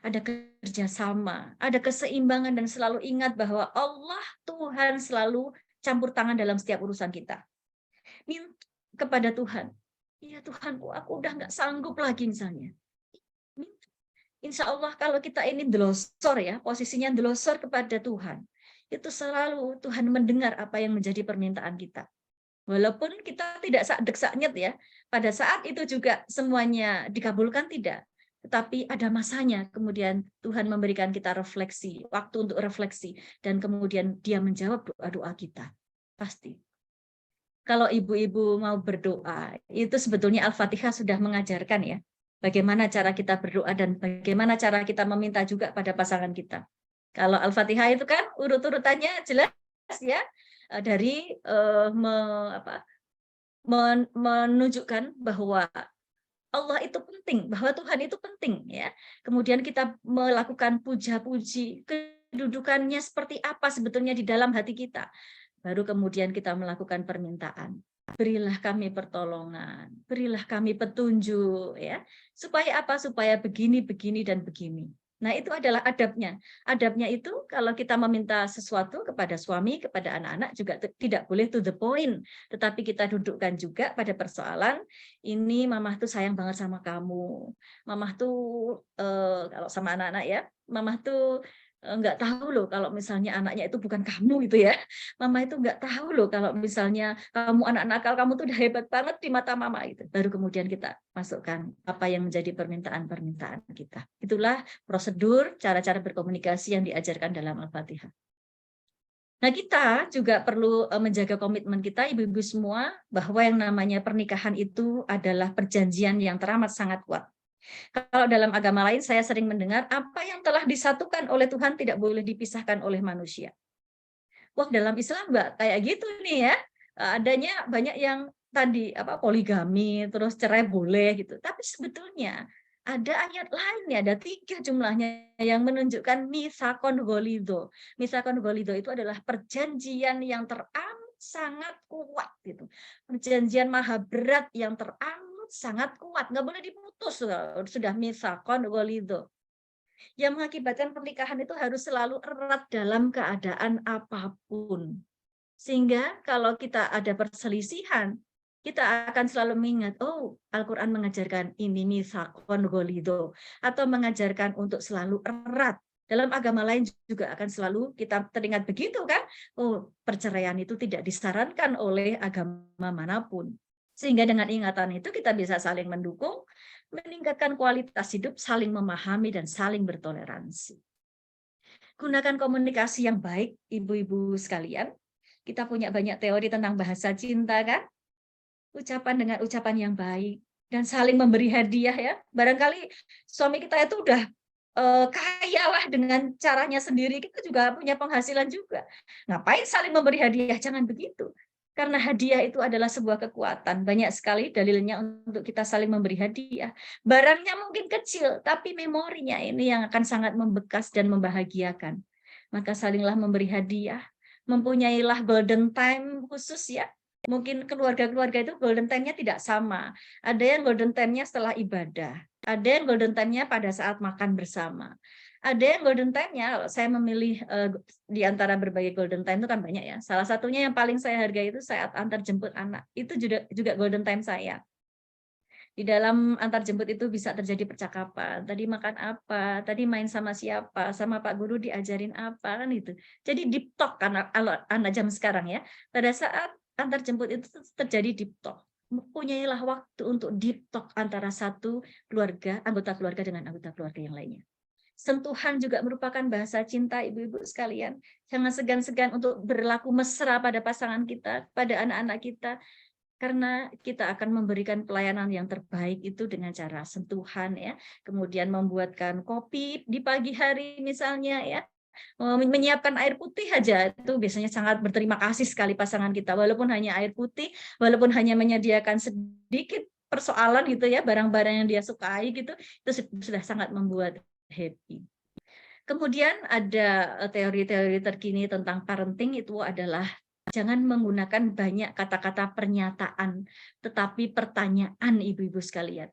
Ada kerjasama, ada keseimbangan, dan selalu ingat bahwa Allah, Tuhan, selalu campur tangan dalam setiap urusan kita. Minta kepada Tuhan, ya Tuhan, aku udah nggak sanggup lagi misalnya. Insya Allah kalau kita ini delosor ya, posisinya delosor kepada Tuhan, itu selalu Tuhan mendengar apa yang menjadi permintaan kita. Walaupun kita tidak sak-dek-saknyet ya, pada saat itu juga semuanya dikabulkan tidak. Tetapi ada masanya, kemudian Tuhan memberikan kita refleksi, waktu untuk refleksi, dan kemudian Dia menjawab doa-doa kita. Pasti. Kalau ibu-ibu mau berdoa, itu sebetulnya Al-Fatihah sudah mengajarkan ya, bagaimana cara kita berdoa dan bagaimana cara kita meminta juga pada pasangan kita. Kalau Al-Fatihah itu kan urut-urutannya jelas ya, dari menunjukkan bahwa Allah itu penting, bahwa Tuhan itu penting ya. Kemudian kita melakukan puja-puji, kedudukannya seperti apa sebetulnya di dalam hati kita. Baru kemudian kita melakukan permintaan. Berilah kami pertolongan, berilah kami petunjuk ya. Supaya apa? Supaya begini, begini, dan begini. Nah, itu adalah adabnya. Adabnya itu kalau kita meminta sesuatu kepada suami, kepada anak-anak juga tidak boleh to the point. Tetapi kita dudukkan juga pada persoalan, ini mamah tuh sayang banget sama kamu. Mamah tuh, kalau sama anak-anak ya, mamah tuh nggak tahu loh kalau misalnya anaknya itu bukan kamu gitu ya. Mama itu nggak tahu loh kalau misalnya kamu anak nakal, kamu tuh udah hebat banget di mata mama gitu. Baru kemudian kita masukkan apa yang menjadi permintaan-permintaan kita. Itulah prosedur, cara-cara berkomunikasi yang diajarkan dalam Al-Fatihah. Nah, kita juga perlu menjaga komitmen kita, ibu-ibu semua, bahwa yang namanya pernikahan itu adalah perjanjian yang teramat sangat kuat. Kalau dalam agama lain saya sering mendengar apa yang telah disatukan oleh Tuhan tidak boleh dipisahkan oleh manusia. Wah, dalam Islam Mbak kayak gitu nih ya. Adanya banyak yang tadi poligami, terus cerai boleh gitu. Tapi sebetulnya ada ayat lain nih, ada 3 jumlahnya yang menunjukkan mitsaqon ghalidho. Mitsaqon ghalidho itu adalah perjanjian yang teramat sangat kuat gitu. Perjanjian maha berat yang teramat sangat kuat, nggak boleh diputus, sudah mitsaqon ghalidho. Yang mengakibatkan pernikahan itu harus selalu erat dalam keadaan apapun. Sehingga kalau kita ada perselisihan, kita akan selalu mengingat, oh, Al-Quran mengajarkan ini mitsaqon ghalidho, atau mengajarkan untuk selalu erat. Dalam agama lain juga akan selalu kita teringat begitu kan? Oh, perceraian itu tidak disarankan oleh agama manapun. Sehingga dengan ingatan itu kita bisa saling mendukung, meningkatkan kualitas hidup, saling memahami, dan saling bertoleransi. Gunakan komunikasi yang baik, ibu-ibu sekalian. Kita punya banyak teori tentang bahasa cinta kan? Ucapan dengan ucapan yang baik, dan saling memberi hadiah ya. Barangkali suami kita itu udah kaya lah dengan caranya sendiri, kita juga punya penghasilan juga. Ngapain saling memberi hadiah? Jangan begitu. Karena hadiah itu adalah sebuah kekuatan. Banyak sekali dalilnya untuk kita saling memberi hadiah. Barangnya mungkin kecil, tapi memorinya ini yang akan sangat membekas dan membahagiakan. Maka salinglah memberi hadiah. Mempunyailah golden time khusus ya. Mungkin keluarga-keluarga itu golden time-nya tidak sama. Ada yang golden time-nya setelah ibadah. Ada yang golden time-nya pada saat makan bersama. Ada yang golden time-nya, saya memilih di antara berbagai golden time itu kan banyak ya. Salah satunya yang paling saya hargai itu saat antar jemput anak. Itu juga golden time saya. Di dalam antar jemput itu bisa terjadi percakapan. Tadi makan apa? Tadi main sama siapa? Sama Pak Guru diajarin apa? Kan itu. Jadi deep talk anak jam sekarang ya. Pada saat antar jemput itu terjadi deep talk. Punyailah waktu untuk deep talk antara satu keluarga, anggota keluarga dengan anggota keluarga yang lainnya. Sentuhan juga merupakan bahasa cinta, ibu-ibu sekalian. Jangan segan-segan untuk berlaku mesra pada pasangan kita, pada anak-anak kita, karena kita akan memberikan pelayanan yang terbaik itu dengan cara sentuhan ya. Kemudian membuatkan kopi di pagi hari misalnya ya. Menyiapkan air putih aja itu biasanya sangat berterima kasih sekali pasangan kita, walaupun hanya air putih, walaupun hanya menyediakan sedikit persoalan gitu ya, barang-barang yang dia sukai gitu, itu sudah sangat membuat happy. Kemudian ada teori-teori terkini tentang parenting, itu adalah jangan menggunakan banyak kata-kata pernyataan, tetapi pertanyaan, ibu-ibu sekalian.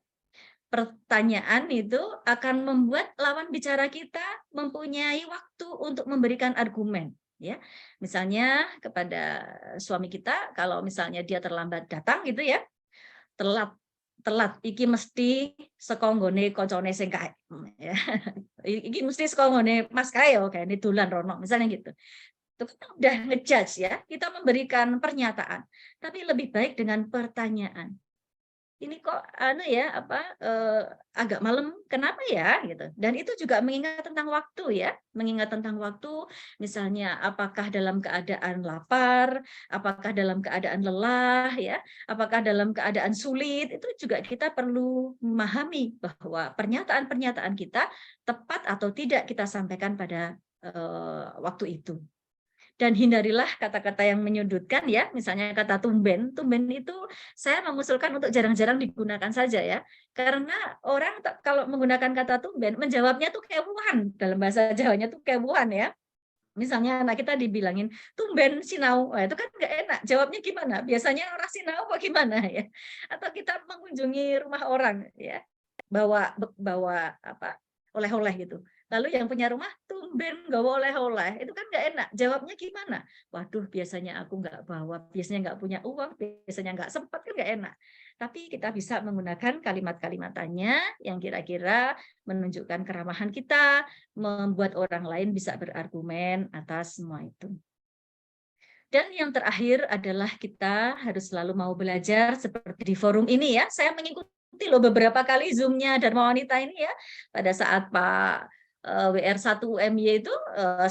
Pertanyaan itu akan membuat lawan bicara kita mempunyai waktu untuk memberikan argumen. Ya, misalnya kepada suami kita, kalau misalnya dia terlambat datang gitu ya, telat iki mesti saka nggone koncone sing kae ya. Iki mesti saka nggone Mas kae yo kene dolan rono misalnya gitu. Itu kan udah ngejudge ya, kita memberikan pernyataan, tapi lebih baik dengan pertanyaan. Ini kok agak malam, kenapa ya gitu. Dan itu juga mengingat tentang waktu ya, mengingat tentang waktu, misalnya apakah dalam keadaan lapar, apakah dalam keadaan lelah ya, apakah dalam keadaan sulit, itu juga kita perlu memahami bahwa pernyataan-pernyataan kita tepat atau tidak kita sampaikan pada waktu itu. Dan hindarilah kata-kata yang menyudutkan ya, misalnya kata tumben. Tumben itu saya mengusulkan untuk jarang-jarang digunakan saja ya. Karena orang kalau menggunakan kata tumben, menjawabnya tuh kewuhan. Dalam bahasa Jawanya tuh kewuhan ya. Misalnya anak kita dibilangin, tumben sinau. Wah, itu kan nggak enak. Jawabnya gimana? Biasanya orang sinau apa gimana ya? Atau kita mengunjungi rumah orang ya, bawa oleh-oleh gitu. Lalu yang punya rumah tumben gawa oleh-oleh, itu kan nggak enak. Jawabnya gimana? Waduh, biasanya aku nggak bawa, biasanya nggak punya uang, biasanya nggak sempat, kan nggak enak. Tapi kita bisa menggunakan kalimat-kalimatannya yang kira-kira menunjukkan keramahan kita, membuat orang lain bisa berargumen atas semua itu. Dan yang terakhir adalah kita harus selalu mau belajar seperti di forum ini ya. Saya mengikuti loh beberapa kali Zoom-nya Dharma Wanita ini ya. Pada saat Pak WR1 UMY itu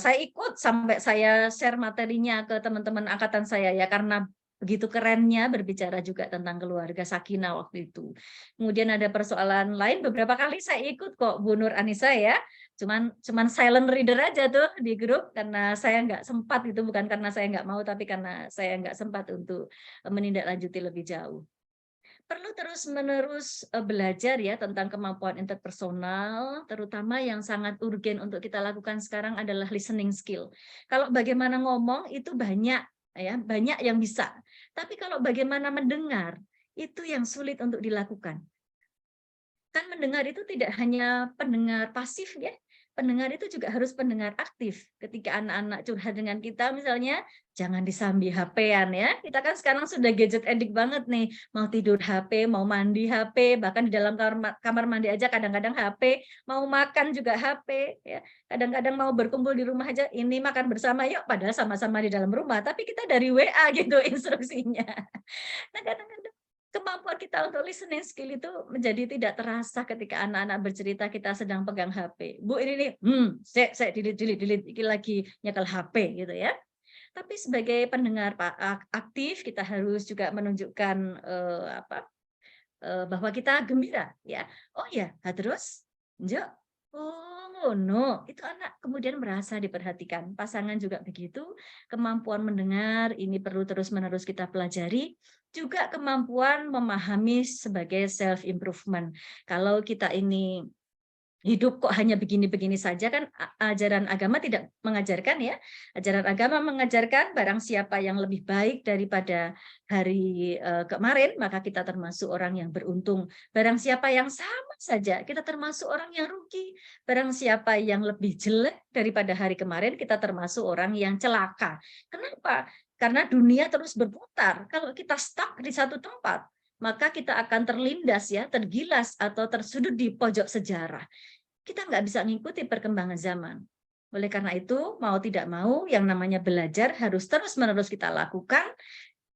saya ikut sampai saya share materinya ke teman-teman angkatan saya ya, karena begitu kerennya berbicara juga tentang keluarga sakinah waktu itu. Kemudian ada persoalan lain beberapa kali saya ikut kok Bu Nur Anissa ya. Cuman silent reader aja tuh di grup karena saya nggak sempat, itu bukan karena saya nggak mau tapi karena saya nggak sempat untuk menindaklanjuti lebih jauh. Perlu terus-menerus belajar ya tentang kemampuan interpersonal, terutama yang sangat urgen untuk kita lakukan sekarang adalah listening skill. Kalau bagaimana ngomong itu banyak ya, banyak yang bisa. Tapi kalau bagaimana mendengar itu yang sulit untuk dilakukan. Kan mendengar itu tidak hanya pendengar pasif ya, pendengar itu juga harus pendengar aktif. Ketika anak-anak curhat dengan kita misalnya, jangan disambi HP-an ya. Kita kan sekarang sudah gadget addict banget nih, mau tidur HP, mau mandi HP, bahkan di dalam kamar mandi aja kadang-kadang HP, mau makan juga HP ya. Kadang-kadang mau berkumpul di rumah aja, ini makan bersama yuk, padahal sama-sama di dalam rumah, tapi kita dari WA gitu instruksinya. Nah, kadang-kadang kemampuan kita untuk listening skill itu menjadi tidak terasa ketika anak-anak bercerita kita sedang pegang HP. Bu ini nih, saya delete lagi nyekel HP gitu ya. Tapi sebagai pendengar aktif kita harus juga menunjukkan bahwa kita gembira ya. Oh ya, terus, Njok, oh no, itu anak kemudian merasa diperhatikan. Pasangan juga begitu, kemampuan mendengar ini perlu terus-menerus kita pelajari. Juga kemampuan memahami sebagai self improvement. Kalau kita ini hidup kok hanya begini-begini saja, kan ajaran agama tidak mengajarkan ya. Ajaran agama mengajarkan barang siapa yang lebih baik daripada hari kemarin, maka kita termasuk orang yang beruntung. Barang siapa yang sama saja, kita termasuk orang yang rugi. Barang siapa yang lebih jelek daripada hari kemarin, kita termasuk orang yang celaka. Kenapa? Karena dunia terus berputar. Kalau kita stuck di satu tempat, maka kita akan terlindas ya, tergilas atau tersudut di pojok sejarah. Kita nggak bisa mengikuti perkembangan zaman. Oleh karena itu, mau tidak mau, yang namanya belajar harus terus-menerus kita lakukan.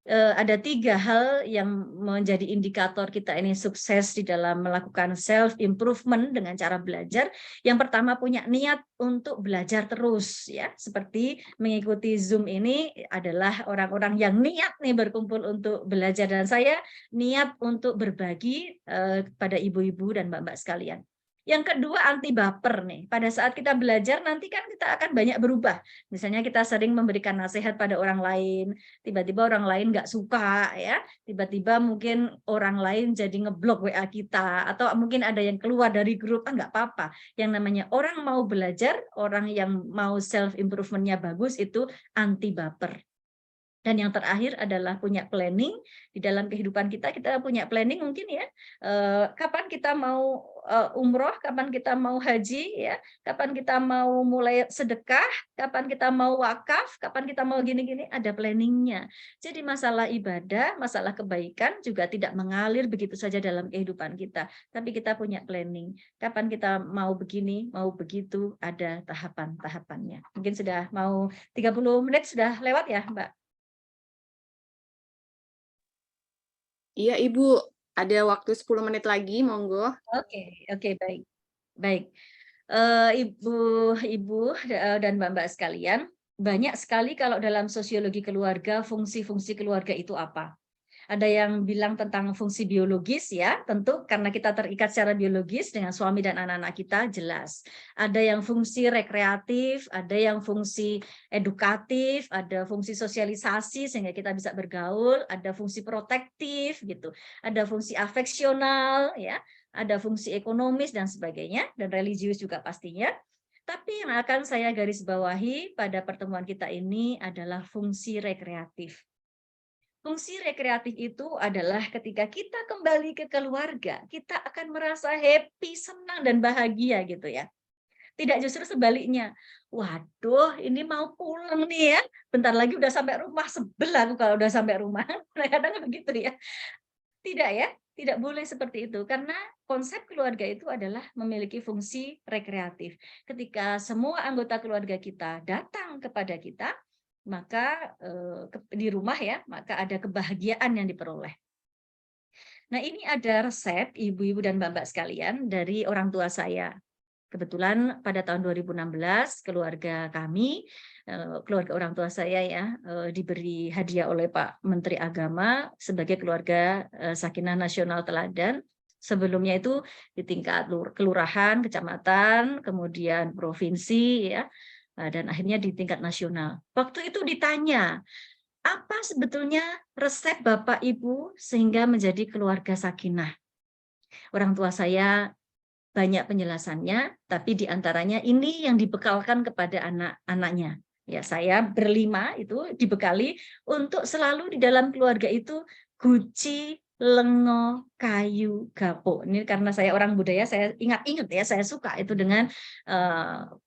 Ada 3 hal yang menjadi indikator kita ini sukses di dalam melakukan self improvement dengan cara belajar. Yang pertama, punya niat untuk belajar terus ya, seperti mengikuti Zoom ini adalah orang-orang yang niat nih berkumpul untuk belajar, dan saya niat untuk berbagi kepada ibu-ibu dan mbak-mbak sekalian. Yang kedua, anti baper nih. Pada saat kita belajar nanti kan kita akan banyak berubah. Misalnya kita sering memberikan nasihat pada orang lain, tiba-tiba orang lain nggak suka ya, tiba-tiba mungkin orang lain jadi ngeblok WA kita, atau mungkin ada yang keluar dari grup, nggak apa-apa. Yang namanya orang mau belajar, orang yang mau self improvementnya bagus itu anti baper. Dan yang terakhir adalah punya planning. Di dalam kehidupan kita punya planning mungkin ya. Kapan kita mau umroh, kapan kita mau haji, ya, kapan kita mau mulai sedekah, kapan kita mau wakaf, kapan kita mau gini-gini, ada planningnya. Jadi masalah ibadah, masalah kebaikan juga tidak mengalir begitu saja dalam kehidupan kita. Tapi kita punya planning. Kapan kita mau begini, mau begitu, ada tahapan-tahapannya. Mungkin sudah mau 30 menit sudah lewat ya, Mbak? Iya, Ibu. Ada waktu 10 menit lagi, monggo. Oke, baik. Baik. Ibu dan Mbak-mbak sekalian, banyak sekali kalau dalam sosiologi keluarga, fungsi-fungsi keluarga itu apa? Ada yang bilang tentang fungsi biologis ya, tentu karena kita terikat secara biologis dengan suami dan anak-anak kita, jelas. Ada yang fungsi rekreatif, ada yang fungsi edukatif, ada fungsi sosialisasi sehingga kita bisa bergaul, ada fungsi protektif gitu, ada fungsi afeksional ya, ada fungsi ekonomis dan sebagainya, dan religius juga pastinya. Tapi yang akan saya garis bawahi pada pertemuan kita ini adalah fungsi rekreatif. Fungsi rekreatif itu adalah ketika kita kembali ke keluarga, kita akan merasa happy, senang, dan bahagia gitu ya. Tidak justru sebaliknya. Waduh, ini mau pulang nih ya. Bentar lagi udah sampai rumah, sebel aku kalau udah sampai rumah. Kadang-kadang begitu ya. Tidak ya, tidak boleh seperti itu karena konsep keluarga itu adalah memiliki fungsi rekreatif. Ketika semua anggota keluarga kita datang kepada kita, maka di rumah ya, maka ada kebahagiaan yang diperoleh. Nah, ini ada resep ibu-ibu dan mbak-mbak sekalian dari orang tua saya. Kebetulan pada tahun 2016 keluarga kami, keluarga orang tua saya ya, diberi hadiah oleh Pak Menteri Agama sebagai keluarga Sakinah Nasional Teladan. Sebelumnya itu di tingkat kelurahan, kecamatan, kemudian provinsi ya, dan akhirnya di tingkat nasional. Waktu itu ditanya, apa sebetulnya resep Bapak Ibu sehingga menjadi keluarga sakinah? Orang tua saya banyak penjelasannya, tapi diantaranya ini yang dibekalkan kepada anak-anaknya. Ya, saya berlima itu dibekali untuk selalu di dalam keluarga itu guci, lengo, kayu, gapo. Ini karena saya orang budaya, saya ingat-ingat ya, saya suka itu dengan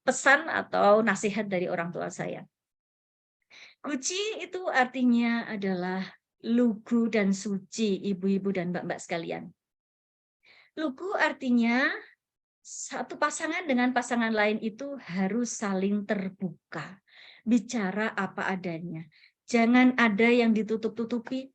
pesan atau nasihat dari orang tua saya. Guci itu artinya adalah lugu dan suci, ibu-ibu dan mbak-mbak sekalian. Lugu artinya satu pasangan dengan pasangan lain itu harus saling terbuka, bicara apa adanya. Jangan ada yang ditutup-tutupi.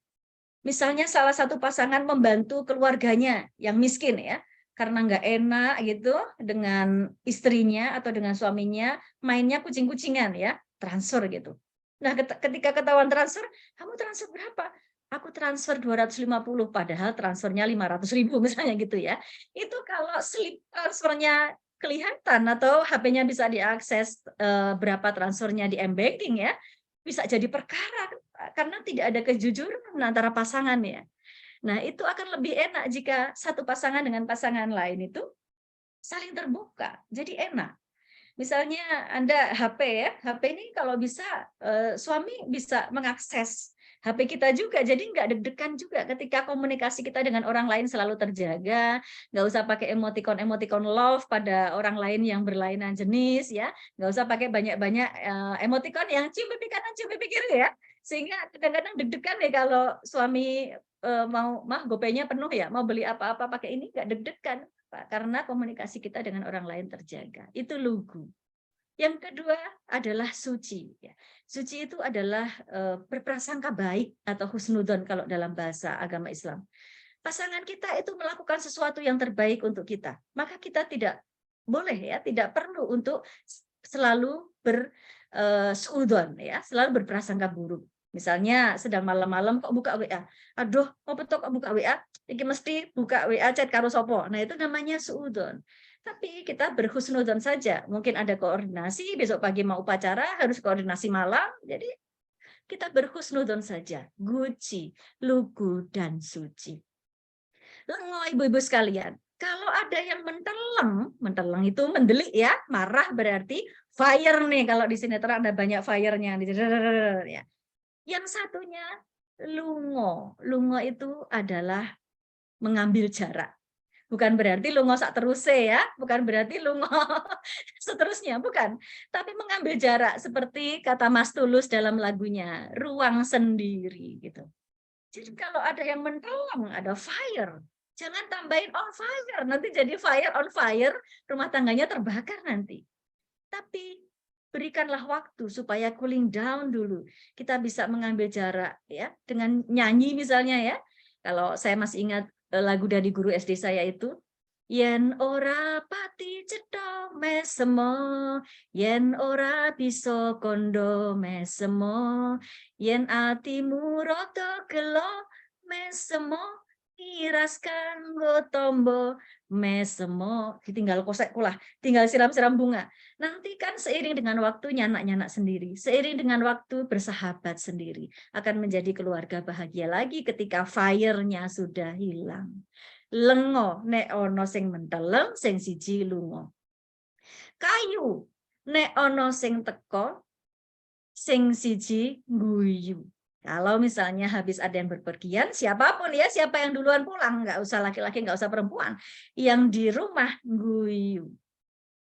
Misalnya salah satu pasangan membantu keluarganya yang miskin ya, karena nggak enak gitu dengan istrinya atau dengan suaminya, mainnya kucing-kucingan ya, transfer gitu. Nah, ketika ketahuan transfer, kamu transfer berapa? Aku transfer 250, padahal transfernya 500.000 misalnya gitu ya. Itu kalau slip transfernya kelihatan atau HP-nya bisa diakses berapa transfernya di M-Banking ya, bisa jadi perkara karena tidak ada kejujuran antara pasangan ya. Nah, itu akan lebih enak jika satu pasangan dengan pasangan lain itu saling terbuka. Jadi enak. Misalnya Anda HP ya, HP ini kalau bisa suami bisa mengakses HP kita juga, jadi nggak deg-degan juga ketika komunikasi kita dengan orang lain selalu terjaga, nggak usah pakai emoticon love pada orang lain yang berlainan jenis ya, nggak usah pakai banyak-banyak emoticon yang cium pipi kanan, cium pipi kiri ya, sehingga kadang-kadang deg-degan ya kalau suami mau gopaynya penuh ya, mau beli apa-apa pakai ini nggak deg-degan karena komunikasi kita dengan orang lain terjaga. Itu lugu. Yang kedua adalah suci. Suci itu adalah berprasangka baik atau husnudon kalau dalam bahasa agama Islam. Pasangan kita itu melakukan sesuatu yang terbaik untuk kita, maka kita tidak boleh ya, tidak perlu untuk selalu bersuudon ya, selalu berprasangka buruk. Misalnya sedang malam-malam kok buka WA, aduh mau betul kok buka WA, ini mesti buka WA chat karo sopo. Nah itu namanya suudon. Tapi kita berhusnudon saja. Mungkin ada koordinasi, besok pagi mau upacara, harus koordinasi malam. Jadi kita berhusnudon saja. Guci, lugu, dan suci. Lengo ibu-ibu sekalian. Kalau ada yang menteleng itu mendelik ya, marah berarti fire nih. Kalau di sinetron ada banyak fire-nya. Ya. Yang satunya lungo. Lungo itu adalah mengambil jarak. Bukan berarti lungo sak teruse ya, bukan berarti lungo seterusnya, bukan. Tapi mengambil jarak seperti kata Mas Tulus dalam lagunya, ruang sendiri gitu. Jadi kalau ada yang menteleng, ada fire, jangan tambahin on fire, nanti jadi fire on fire, rumah tangganya terbakar nanti. Tapi berikanlah waktu supaya cooling down dulu. Kita bisa mengambil jarak ya dengan nyanyi misalnya ya. Kalau saya masih ingat lagu dari guru SD saya itu, yen ora pati cetha mesemo, yen ora bisa kondo mesemo, yen atimu rada gelo mesemo, iraskan go tombo mesemo, ditinggal kosek kulah, tinggal siram-siram bunga. Nanti kan seiring dengan waktu nyanak-nyanak sendiri, seiring dengan waktu bersahabat sendiri, akan menjadi keluarga bahagia lagi ketika fire-nya sudah hilang. Lengo nek ono sing menteleng, sing siji lungo. Kayu nek ono sing teko, sing siji guyu. Kalau misalnya habis ada yang berpergian, siapapun ya, siapa yang duluan pulang, nggak usah laki-laki, nggak usah perempuan, yang di rumah guyu.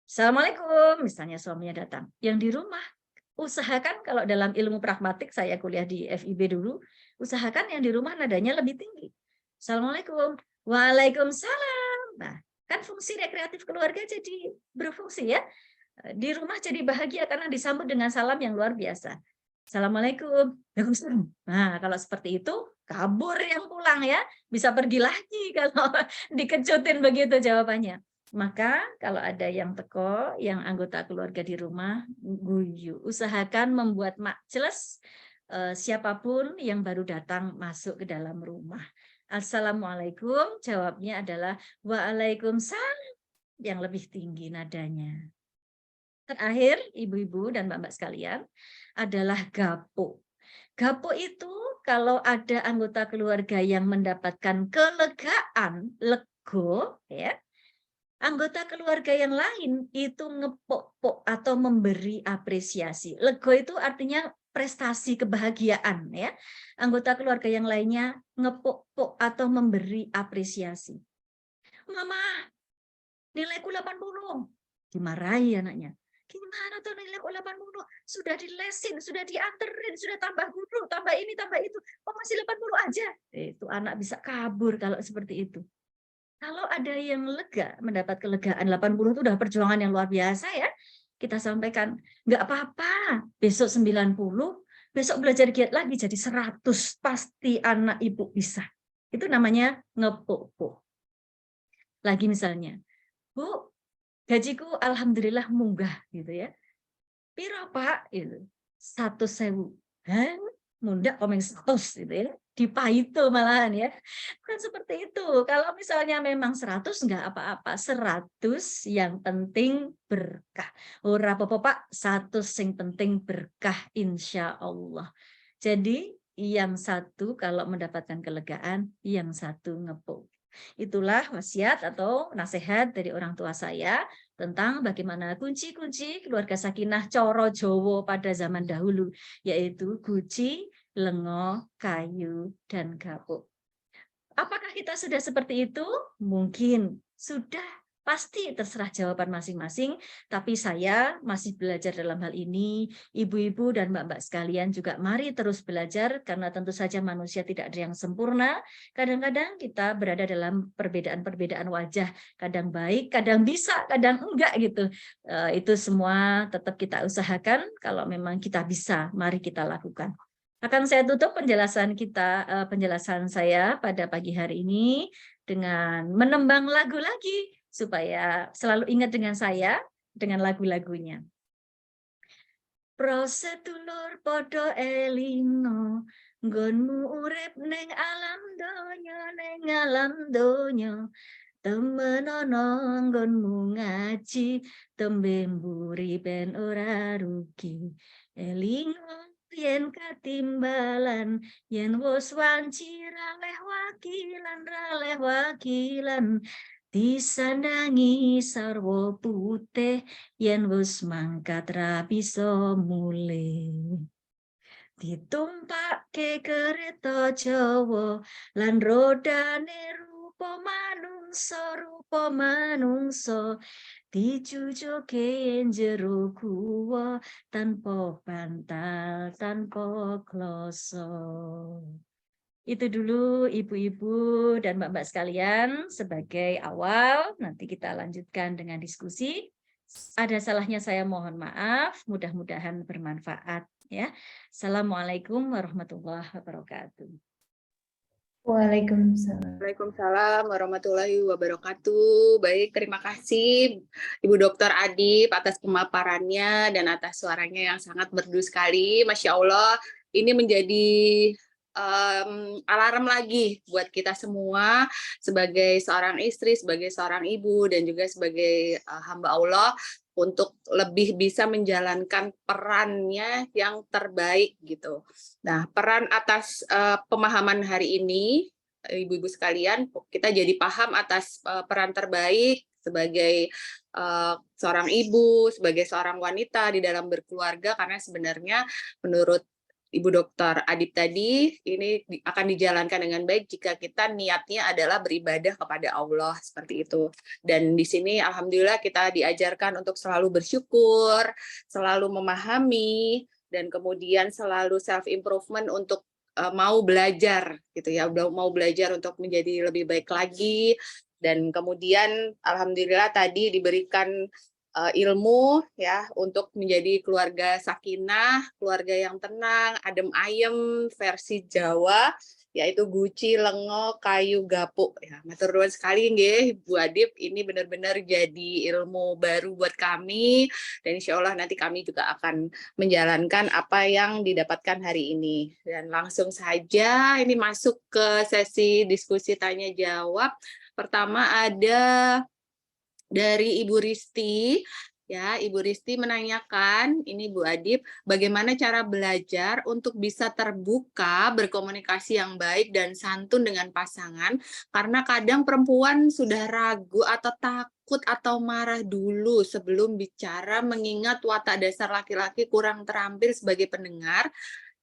Assalamualaikum, misalnya suaminya datang. Yang di rumah, usahakan kalau dalam ilmu pragmatik, saya kuliah di FIB dulu, usahakan yang di rumah nadanya lebih tinggi. Assalamualaikum. Waalaikumsalam. Nah, kan fungsi rekreatif keluarga jadi berfungsi ya. Di rumah jadi bahagia karena disambut dengan salam yang luar biasa. Assalamualaikum. Waalaikumsalam. Nah, kalau seperti itu, kabur yang pulang ya. Bisa pergi lagi kalau dikejutin begitu jawabannya. Maka kalau ada yang teko, yang anggota keluarga di rumah, guyu. Usahakan membuat majelis siapapun yang baru datang masuk ke dalam rumah. Assalamualaikum, jawabnya adalah Waalaikumsalam yang lebih tinggi nadanya. Terakhir, ibu-ibu dan mbak-mbak sekalian, adalah gapo. Gapo itu kalau ada anggota keluarga yang mendapatkan kelegaan, lego, ya, anggota keluarga yang lain itu ngepok-pok atau memberi apresiasi. Lego itu artinya prestasi kebahagiaan, ya. Anggota keluarga yang lainnya ngepok-pok atau memberi apresiasi. Mama, nilaiku 80. Dimarahi anaknya. Gimana tuh nilaiku 80? Sudah dilesin, sudah dianterin, sudah tambah guru, tambah ini, tambah itu. Oh, masih 80 aja. Itu anak bisa kabur kalau seperti itu. Kalau ada yang lega, mendapat kelegaan 80 itu udah perjuangan yang luar biasa ya. Kita sampaikan, nggak apa-apa, besok 90, besok belajar giat lagi jadi 100, pasti anak ibu bisa. Itu namanya ngepuk-puk. Lagi misalnya, Bu, gajiku alhamdulillah munggah gitu ya. Piro Pak? Gitu. 100.000. Hah? Mundak komeng 100 gitu ya. Dipaito malahan ya. Kan seperti itu. Kalau misalnya memang 100 enggak apa-apa. 100 yang penting berkah. Ora apa-apa Pak, 100 yang penting berkah insya Allah. Jadi yang satu kalau mendapatkan kelegaan, yang satu ngepuk. Itulah wasiat atau nasihat dari orang tua saya tentang bagaimana kunci-kunci keluarga sakinah coro Jowo pada zaman dahulu, yaitu guci, lengo, kayu, dan gapuk. Apakah kita sudah seperti itu? Mungkin sudah. Pasti terserah jawaban masing-masing, tapi saya masih belajar dalam hal ini. Ibu-ibu dan mbak-mbak sekalian juga mari terus belajar, karena tentu saja manusia tidak ada yang sempurna. Kadang-kadang kita berada dalam perbedaan-perbedaan wajah, kadang baik, kadang bisa, kadang enggak gitu. Itu semua tetap kita usahakan, kalau memang kita bisa, mari kita lakukan. Akan saya tutup penjelasan saya pada pagi hari ini dengan menembang lagu lagi, supaya selalu ingat dengan saya, dengan lagu-lagunya. Prosedulur podo elingo, nggonmu urip neng alam donya, temenono nggonmu ngaji, tembe mburi ben ora rugi, elingo yen katimbalan, yen wis wanci raleh wakilan, disandangi sarwa putih, yen wis mangkat ra bisa mulih. Ditumpakke kereta Jawa, lan rodane rupa manungsa, dijujuke jero guwa, tanpa bantal, tanpa kloso. Itu dulu ibu-ibu dan mbak-mbak sekalian sebagai awal, nanti kita lanjutkan dengan diskusi. Ada salahnya saya mohon maaf, mudah-mudahan bermanfaat ya. Assalamualaikum warahmatullahi wabarakatuh. Waalaikumsalam. Waalaikumsalam warahmatullahi wabarakatuh. Baik, terima kasih Ibu Dr. Adib atas pemaparannya dan atas suaranya yang sangat merdu sekali. Masya Allah, ini menjadi alarm lagi buat kita semua sebagai seorang istri, sebagai seorang ibu, dan juga sebagai hamba Allah untuk lebih bisa menjalankan perannya yang terbaik gitu. Nah, peran atas pemahaman hari ini, ibu-ibu sekalian, kita jadi paham atas peran terbaik sebagai seorang ibu, sebagai seorang wanita di dalam berkeluarga, karena sebenarnya menurut Ibu Dr. Adib tadi, ini akan dijalankan dengan baik jika kita niatnya adalah beribadah kepada Allah, seperti itu. Dan di sini alhamdulillah kita diajarkan untuk selalu bersyukur, selalu memahami, dan kemudian selalu self improvement untuk mau belajar gitu ya, mau belajar untuk menjadi lebih baik lagi. Dan kemudian alhamdulillah tadi diberikan ilmu ya untuk menjadi keluarga sakinah, keluarga yang tenang, adem ayem versi Jawa, yaitu guci, lengo, kayu, gapuk ya. Matur nuwun sekali nggih Bu Adip, ini benar-benar jadi ilmu baru buat kami, dan insya Allah nanti kami juga akan menjalankan apa yang didapatkan hari ini. Dan langsung saja ini masuk ke sesi diskusi tanya jawab. Pertama ada dari Ibu Risti. Ya, Ibu Risti menanyakan, ini Bu Adip, bagaimana cara belajar untuk bisa terbuka, berkomunikasi yang baik dan santun dengan pasangan, karena kadang perempuan sudah ragu atau takut atau marah dulu sebelum bicara, mengingat watak dasar laki-laki kurang terampil sebagai pendengar,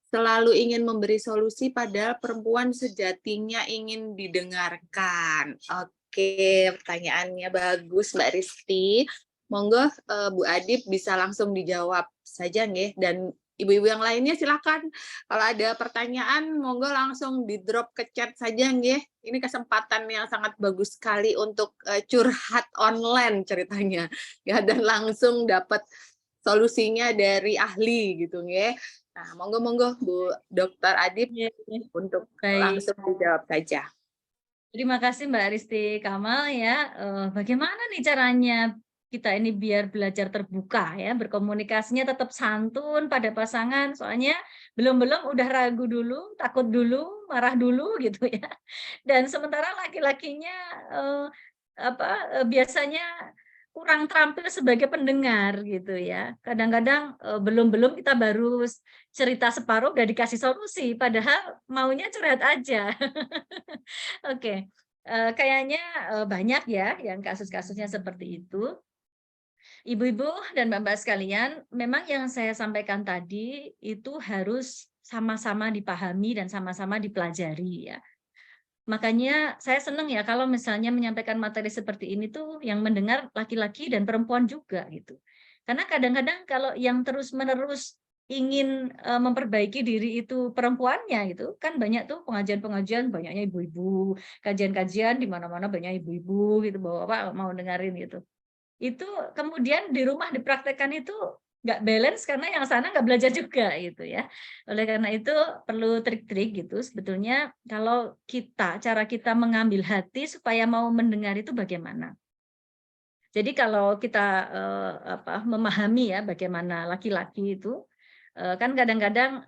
selalu ingin memberi solusi padahal perempuan sejatinya ingin didengarkan. Oke, pertanyaannya bagus Mbak Risti. Monggo Bu Adip bisa langsung dijawab saja nggih, dan ibu-ibu yang lainnya silakan kalau ada pertanyaan monggo langsung di drop ke chat saja nggih. Ini kesempatan yang sangat bagus sekali untuk curhat online ceritanya ya, dan langsung dapat solusinya dari ahli gitu nggih. Nah, monggo Bu Dr. Adip untuk langsung dijawab saja. Terima kasih Mbak Risti Kamal ya. Bagaimana nih caranya kita ini biar belajar terbuka ya, berkomunikasinya tetap santun pada pasangan, soalnya belum udah ragu dulu, takut dulu, marah dulu gitu ya. Dan sementara laki-lakinya biasanya kurang terampil sebagai pendengar gitu ya. Kadang-kadang belum kita baru cerita separuh udah dikasih solusi, padahal maunya curhat aja. Oke, kayaknya banyak ya yang kasus-kasusnya seperti itu. Ibu-ibu dan mbak-mbak sekalian, memang yang saya sampaikan tadi itu harus sama-sama dipahami dan sama-sama dipelajari ya. Makanya saya senang ya kalau misalnya menyampaikan materi seperti ini tuh yang mendengar laki-laki dan perempuan juga gitu. Karena kadang-kadang kalau yang terus-menerus ingin memperbaiki diri itu perempuannya gitu, kan banyak tuh pengajian-pengajian banyaknya ibu-ibu, kajian-kajian di mana-mana banyak ibu-ibu gitu, bapak mau dengerin gitu. Itu kemudian di rumah dipraktekkan itu nggak balance karena yang sana nggak belajar juga gitu ya. Oleh karena itu perlu trik-trik gitu sebetulnya kalau cara kita mengambil hati supaya mau mendengar itu bagaimana. Jadi kalau kita memahami ya bagaimana laki-laki itu kan kadang-kadang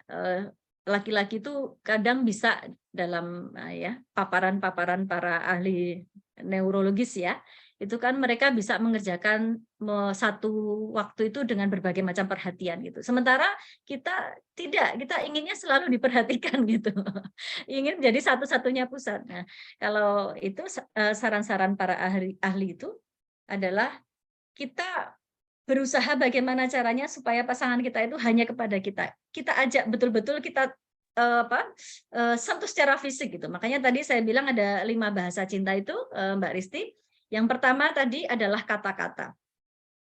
laki-laki itu kadang bisa dalam ya paparan-paparan para ahli neurologis ya, itu kan mereka bisa mengerjakan satu waktu itu dengan berbagai macam perhatian gitu. Sementara kita tidak, kita inginnya selalu diperhatikan gitu. Ingin jadi satu-satunya pusat. Nah, kalau itu saran-saran para ahli itu adalah kita berusaha bagaimana caranya supaya pasangan kita itu hanya kepada kita. Kita ajak betul-betul kita sentuh secara fisik gitu. Makanya tadi saya bilang ada 5 bahasa cinta itu Mbak Risti. Yang pertama tadi adalah kata-kata.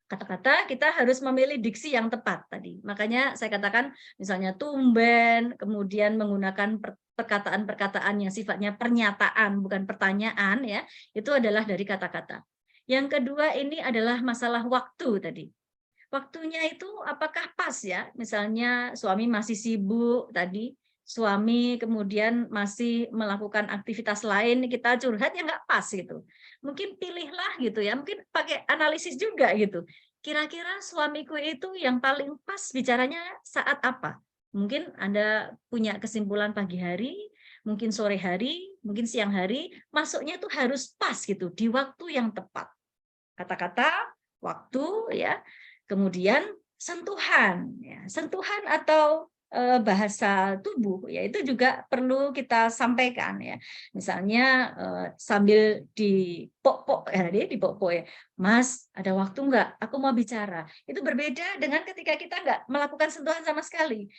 Kata-kata kita harus memilih diksi yang tepat tadi. Makanya saya katakan misalnya tumben, kemudian menggunakan perkataan-perkataan yang sifatnya pernyataan bukan pertanyaan ya. Itu adalah dari kata-kata. Yang kedua ini adalah masalah waktu tadi. Waktunya itu apakah pas ya? Misalnya suami masih sibuk tadi, suami kemudian masih melakukan aktivitas lain, kita curhat ya nggak pas gitu. Mungkin pilihlah gitu ya, mungkin pakai analisis juga gitu. Kira-kira suamiku itu yang paling pas bicaranya saat apa? Mungkin Anda punya kesimpulan pagi hari, mungkin sore hari, mungkin siang hari, masuknya itu harus pas gitu, di waktu yang tepat. Kata-kata, waktu ya, kemudian sentuhan ya. Sentuhan atau bahasa tubuh ya itu juga perlu kita sampaikan ya. Misalnya sambil dipok-pok ya, Mas ada waktu enggak? Aku mau bicara. Itu berbeda dengan ketika kita enggak melakukan sentuhan sama sekali.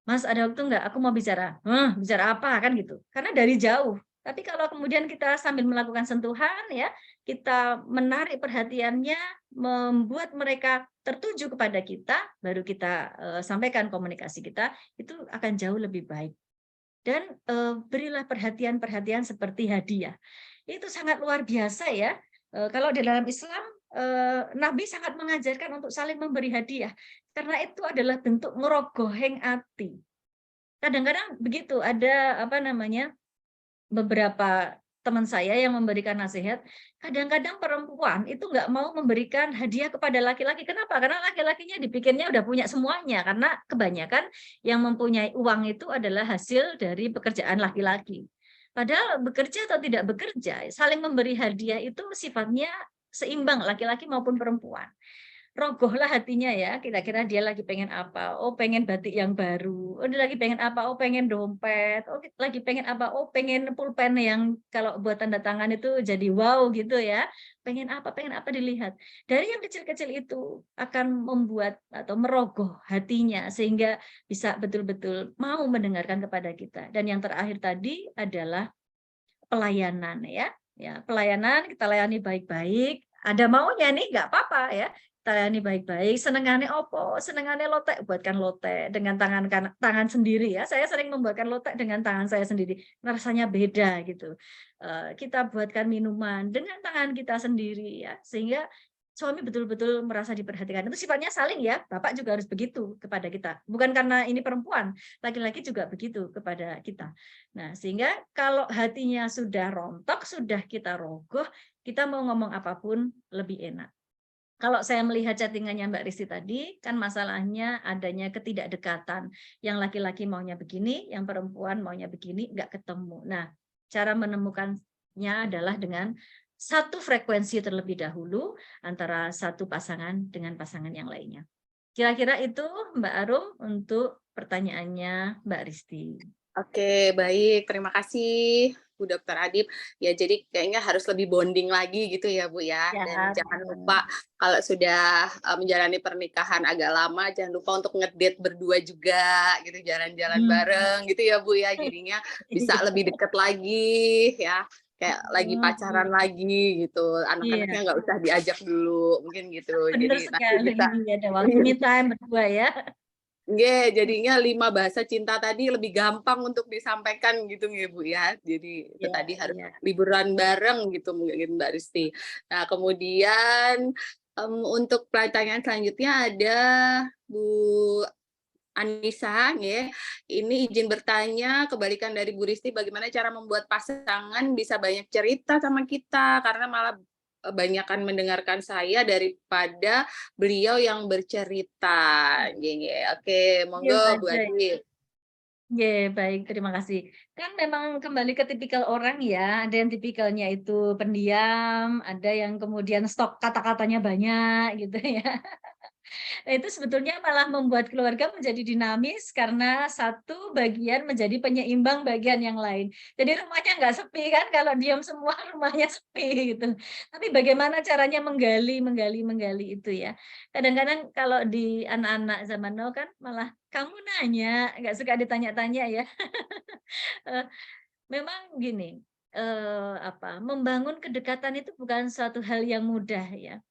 Mas ada waktu enggak? Aku mau bicara. Bicara apa kan gitu. Karena dari jauh. Tapi kalau kemudian kita sambil melakukan sentuhan ya, kita menarik perhatiannya, membuat mereka tertuju kepada kita, baru kita sampaikan komunikasi kita, itu akan jauh lebih baik. dan berilah perhatian-perhatian seperti hadiah. Itu sangat luar biasa ya. Kalau di dalam Islam, Nabi sangat mengajarkan untuk saling memberi hadiah, karena itu adalah bentuk ngerogoheng ati. Kadang-kadang begitu, ada beberapa teman saya yang memberikan nasihat, kadang-kadang perempuan itu nggak mau memberikan hadiah kepada laki-laki. Kenapa? Karena laki-lakinya dipikirnya udah punya semuanya, karena kebanyakan yang mempunyai uang itu adalah hasil dari pekerjaan laki-laki. Padahal bekerja atau tidak bekerja, saling memberi hadiah itu sifatnya seimbang, laki-laki maupun perempuan. Rogohlah hatinya ya, kira-kira dia lagi pengen apa? Oh, pengen batik yang baru. Oh, dia lagi pengen apa? Oh, pengen dompet. Oh, lagi pengen apa? Oh, pengen pulpen yang kalau buat tanda tangan itu jadi wow gitu ya. Pengen apa? Pengen apa dilihat. Dari yang kecil-kecil itu akan membuat atau merogoh hatinya sehingga bisa betul-betul mau mendengarkan kepada kita. Dan yang terakhir tadi adalah pelayanan ya. Ya, pelayanan kita layani baik-baik. Ada maunya nih, nggak apa-apa ya. Kita layani baik-baik. Senengane opo, senengane lotek, buatkan lotek dengan tangan sendiri ya. Saya sering membuatkan lotek dengan tangan saya sendiri. Rasanya beda gitu. Kita buatkan minuman dengan tangan kita sendiri ya, sehingga suami betul-betul merasa diperhatikan. Itu sifatnya saling ya. Bapak juga harus begitu kepada kita. Bukan karena ini perempuan, laki-laki juga begitu kepada kita. Nah, sehingga kalau hatinya sudah rontok, sudah kita rogoh, kita mau ngomong apapun lebih enak. Kalau saya melihat chattingannya Mbak Risti tadi, kan masalahnya adanya ketidakdekatan. Yang laki-laki maunya begini, yang perempuan maunya begini, nggak ketemu. Nah, cara menemukannya adalah dengan satu frekuensi terlebih dahulu antara satu pasangan dengan pasangan yang lainnya. Kira-kira itu Mbak Arum untuk pertanyaannya Mbak Risti. Oke, baik. Terima kasih Bu Dr. Adib. Ya, jadi kayaknya harus lebih bonding lagi gitu ya, Bu ya. Ya, Dan jangan lupa kalau sudah menjalani pernikahan agak lama, jangan lupa untuk ngedate berdua juga gitu, jalan-jalan bareng gitu ya, Bu ya. Jadinya bisa lebih dekat lagi ya. Kayak lagi pacaran lagi gitu. Anak-anaknya nggak usah diajak dulu, mungkin gitu. Benar Jadi nanti sekali, bisa ada waktu me time berdua ya. jadinya 5 bahasa cinta tadi lebih gampang untuk disampaikan gitu ya Bu ya. Jadi itu tadi harus liburan bareng gitu mungkin Mbak Risti. Nah, kemudian untuk pertanyaan selanjutnya ada Bu Anissa ya. Ini izin bertanya, kebalikan dari Bu Risti, bagaimana cara membuat pasangan bisa banyak cerita sama kita, karena malah banyakan mendengarkan saya daripada beliau yang bercerita. Oke, monggo Bu Adi. Baik, terima kasih. Kan memang kembali ke tipikal orang ya, ada yang tipikalnya itu pendiam, ada yang kemudian stok kata-katanya banyak gitu ya. Itu sebetulnya malah membuat keluarga menjadi dinamis karena satu bagian menjadi penyeimbang bagian yang lain. Jadi rumahnya nggak sepi kan, kalau diam semua rumahnya sepi gitu. Tapi bagaimana caranya menggali itu ya. Kadang-kadang kalau di anak-anak zaman now kan malah kamu nanya, nggak suka ditanya-tanya ya. Memang gini, membangun kedekatan itu bukan suatu hal yang mudah ya.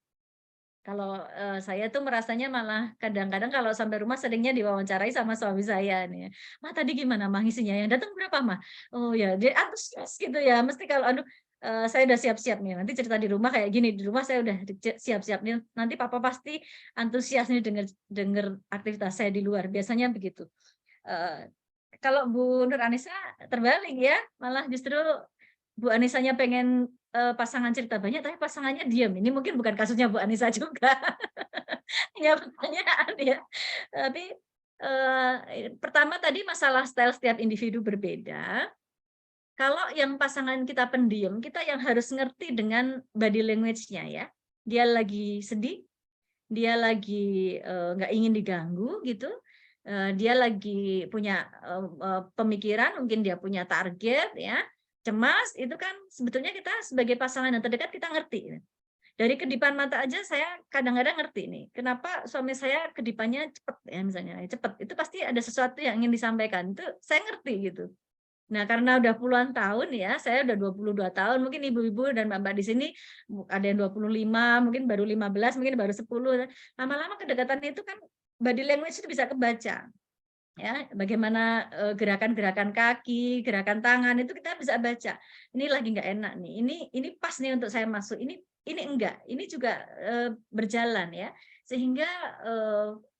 Kalau saya tuh merasanya malah kadang-kadang kalau sampai rumah seringnya diwawancarai sama suami saya nih. "Mah tadi gimana mah ngisinya? Yang datang berapa mah?" Oh ya, dia antusias gitu ya. Mesti kalau aduh saya udah siap-siap nih. Nanti cerita di rumah kayak gini, di rumah saya udah siap-siap nih. Nanti papa pasti antusias nih denger aktivitas saya di luar. Biasanya begitu. Kalau Bu Nur Anissa terbalik ya, malah justru Bu Anissanya pengen pasangan cerita banyak, tapi pasangannya diam. Ini mungkin bukan kasusnya Bu Anissa juga. Hanya pertanyaan ya. Tapi pertama tadi masalah style setiap individu berbeda. Kalau yang pasangan kita pendiam, kita yang harus ngerti dengan body language-nya ya. Dia lagi sedih, dia lagi nggak ingin diganggu gitu. Dia lagi punya pemikiran, mungkin dia punya target ya. Cemas, itu kan sebetulnya kita sebagai pasangan yang terdekat kita ngerti. Dari kedipan mata aja saya kadang-kadang ngerti nih, kenapa suami saya kedipannya cepat ya misalnya, cepat. Itu pasti ada sesuatu yang ingin disampaikan. Itu saya ngerti gitu. Nah, karena udah puluhan tahun ya, saya udah 22 tahun, mungkin ibu-ibu dan mbak-mbak di sini ada yang 25, mungkin baru 15, mungkin baru 10. Lama-lama kedekatan itu kan body language itu bisa kebaca. Ya, bagaimana gerakan-gerakan kaki, gerakan tangan itu kita bisa baca. Ini lagi nggak enak nih. Ini pas nih untuk saya masuk. Ini enggak. Ini juga berjalan ya. Sehingga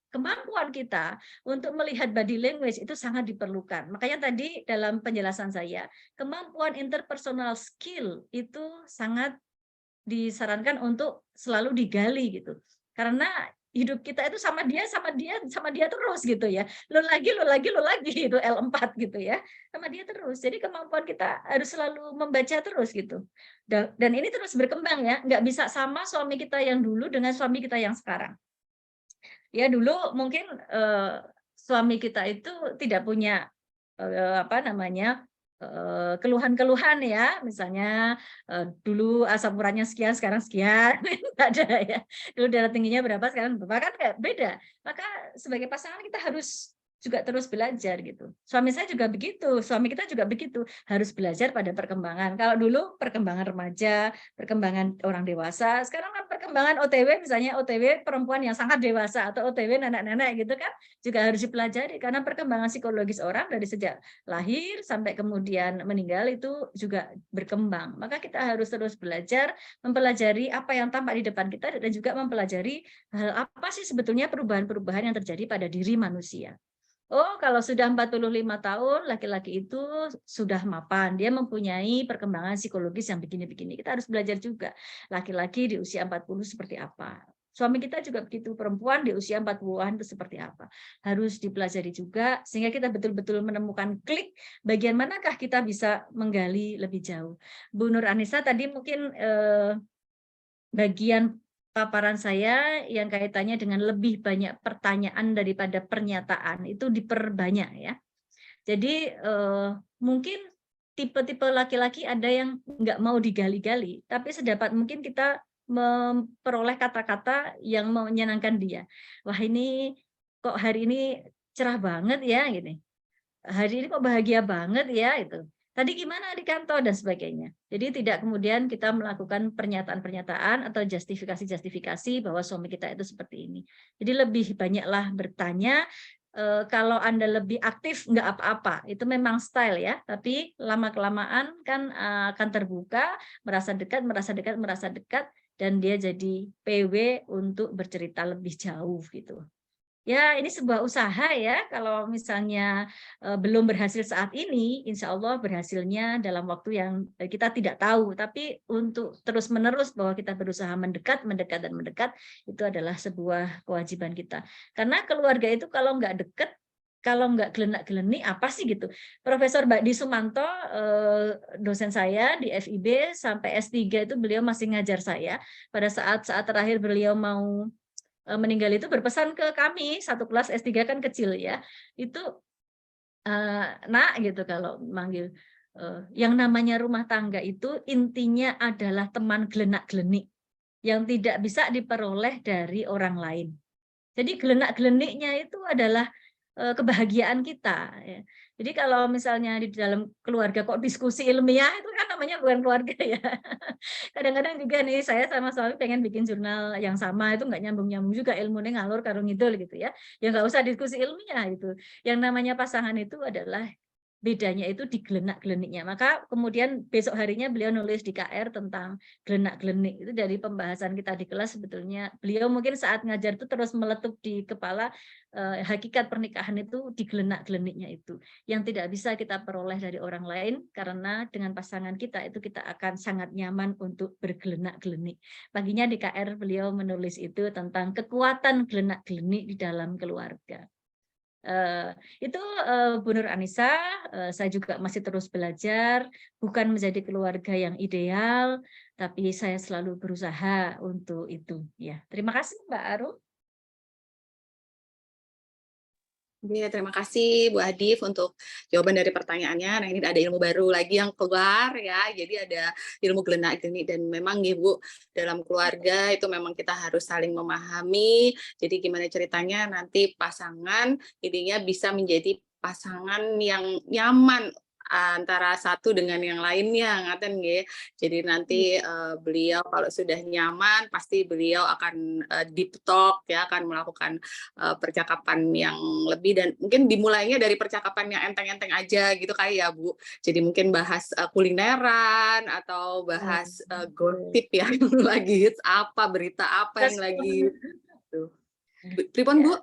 kemampuan kita untuk melihat body language itu sangat diperlukan. Makanya tadi dalam penjelasan saya, kemampuan interpersonal skill itu sangat disarankan untuk selalu digali gitu. Karena hidup kita itu sama dia terus gitu ya. Lo lagi itu L4 gitu ya. Sama dia terus. Jadi kemampuan kita harus selalu membaca terus gitu. Dan ini terus berkembang ya. Nggak bisa sama suami kita yang dulu dengan suami kita yang sekarang. Ya dulu mungkin suami kita itu tidak punya keluhan-keluhan ya, misalnya dulu asam uratnya sekian, sekarang sekian, nggak ada ya. Dulu darah tingginya berapa, sekarang berapa, kan beda. Maka sebagai pasangan kita harus juga terus belajar gitu. Suami saya juga begitu, suami kita juga begitu, harus belajar pada perkembangan. Kalau dulu perkembangan remaja, perkembangan orang dewasa, sekarang kan perkembangan OTW, misalnya OTW perempuan yang sangat dewasa atau OTW nenek-nenek gitu kan, juga harus dipelajari karena perkembangan psikologis orang dari sejak lahir sampai kemudian meninggal itu juga berkembang. Maka kita harus terus belajar, mempelajari apa yang tampak di depan kita dan juga mempelajari hal apa sih sebetulnya perubahan-perubahan yang terjadi pada diri manusia. Oh, kalau sudah 45 tahun, laki-laki itu sudah mapan. Dia mempunyai perkembangan psikologis yang begini-begini. Kita harus belajar juga. Laki-laki di usia 40 seperti apa. Suami kita juga begitu, perempuan di usia 40-an itu seperti apa. Harus dipelajari juga, sehingga kita betul-betul menemukan klik bagian manakah kita bisa menggali lebih jauh. Bu Nur Anissa tadi mungkin bagian paparan saya yang kaitannya dengan lebih banyak pertanyaan daripada pernyataan itu diperbanyak ya. Jadi mungkin tipe-tipe laki-laki ada yang nggak mau digali-gali, tapi sedapat mungkin kita memperoleh kata-kata yang menyenangkan dia. Wah ini kok hari ini cerah banget ya, gini. Hari ini kok bahagia banget ya itu. Tadi gimana di kantor dan sebagainya. Jadi tidak kemudian kita melakukan pernyataan-pernyataan atau justifikasi-justifikasi bahwa suami kita itu seperti ini. Jadi lebih banyaklah bertanya. Kalau Anda lebih aktif nggak apa-apa, itu memang style ya. Tapi lama-kelamaan kan akan terbuka, merasa dekat, dan dia jadi PW untuk bercerita lebih jauh gitu. Ya, ini sebuah usaha ya. Kalau misalnya belum berhasil saat ini, insya Allah berhasilnya dalam waktu yang kita tidak tahu. Tapi untuk terus-menerus bahwa kita berusaha mendekat, itu adalah sebuah kewajiban kita. Karena keluarga itu kalau nggak dekat, kalau nggak gelenak-gelenik, apa sih gitu. Profesor Bakdi Sumanto, dosen saya di FIB, sampai S3 itu beliau masih ngajar saya. Pada saat terakhir beliau mau meninggal itu berpesan ke kami, satu kelas S3 kan kecil ya, itu nak gitu kalau manggil, yang namanya rumah tangga itu intinya adalah teman gelenak-gelenik yang tidak bisa diperoleh dari orang lain. Jadi gelenak-geleniknya itu adalah kebahagiaan kita. Ya. Jadi kalau misalnya di dalam keluarga kok diskusi ilmiah itu kan namanya bukan keluarga ya. Kadang-kadang juga nih saya sama suami pengen bikin jurnal yang sama itu nggak nyambung-nyambung juga ilmunya ngalur karung ngidul gitu ya. Ya nggak usah diskusi ilmiah itu. Yang namanya pasangan itu adalah bedanya itu di gelenak-geleniknya. Maka kemudian besok harinya beliau nulis di KR tentang gelenak-gelenik. Itu dari pembahasan kita di kelas sebetulnya beliau mungkin saat ngajar itu terus meletup di kepala hakikat pernikahan itu di gelenak-geleniknya itu. Yang tidak bisa kita peroleh dari orang lain karena dengan pasangan kita itu kita akan sangat nyaman untuk bergelenak-gelenik. Paginya di KR beliau menulis itu tentang kekuatan gelenak-gelenik di dalam keluarga. Itu Bu Nur Anissa, saya juga masih terus belajar, bukan menjadi keluarga yang ideal, tapi saya selalu berusaha untuk itu. Ya, terima kasih Mbak Arum. Ya, terima kasih Bu Adif untuk jawaban dari pertanyaannya. Nah, ini ada ilmu baru lagi yang keluar ya. Jadi ada ilmu gelenak-gelenik dan memang Ibu dalam keluarga itu memang kita harus saling memahami. Jadi gimana ceritanya nanti pasangan intinya bisa menjadi pasangan yang nyaman antara satu dengan yang lainnya, ngaten nggih. Jadi nanti beliau kalau sudah nyaman pasti beliau akan deep talk ya, akan melakukan percakapan yang lebih, dan mungkin dimulainya dari percakapan yang enteng-enteng aja gitu kali ya Bu. Jadi mungkin bahas kulineran atau bahas gosip ya yang lagi hits apa, berita apa yang lagi tuh. Pripun Bu?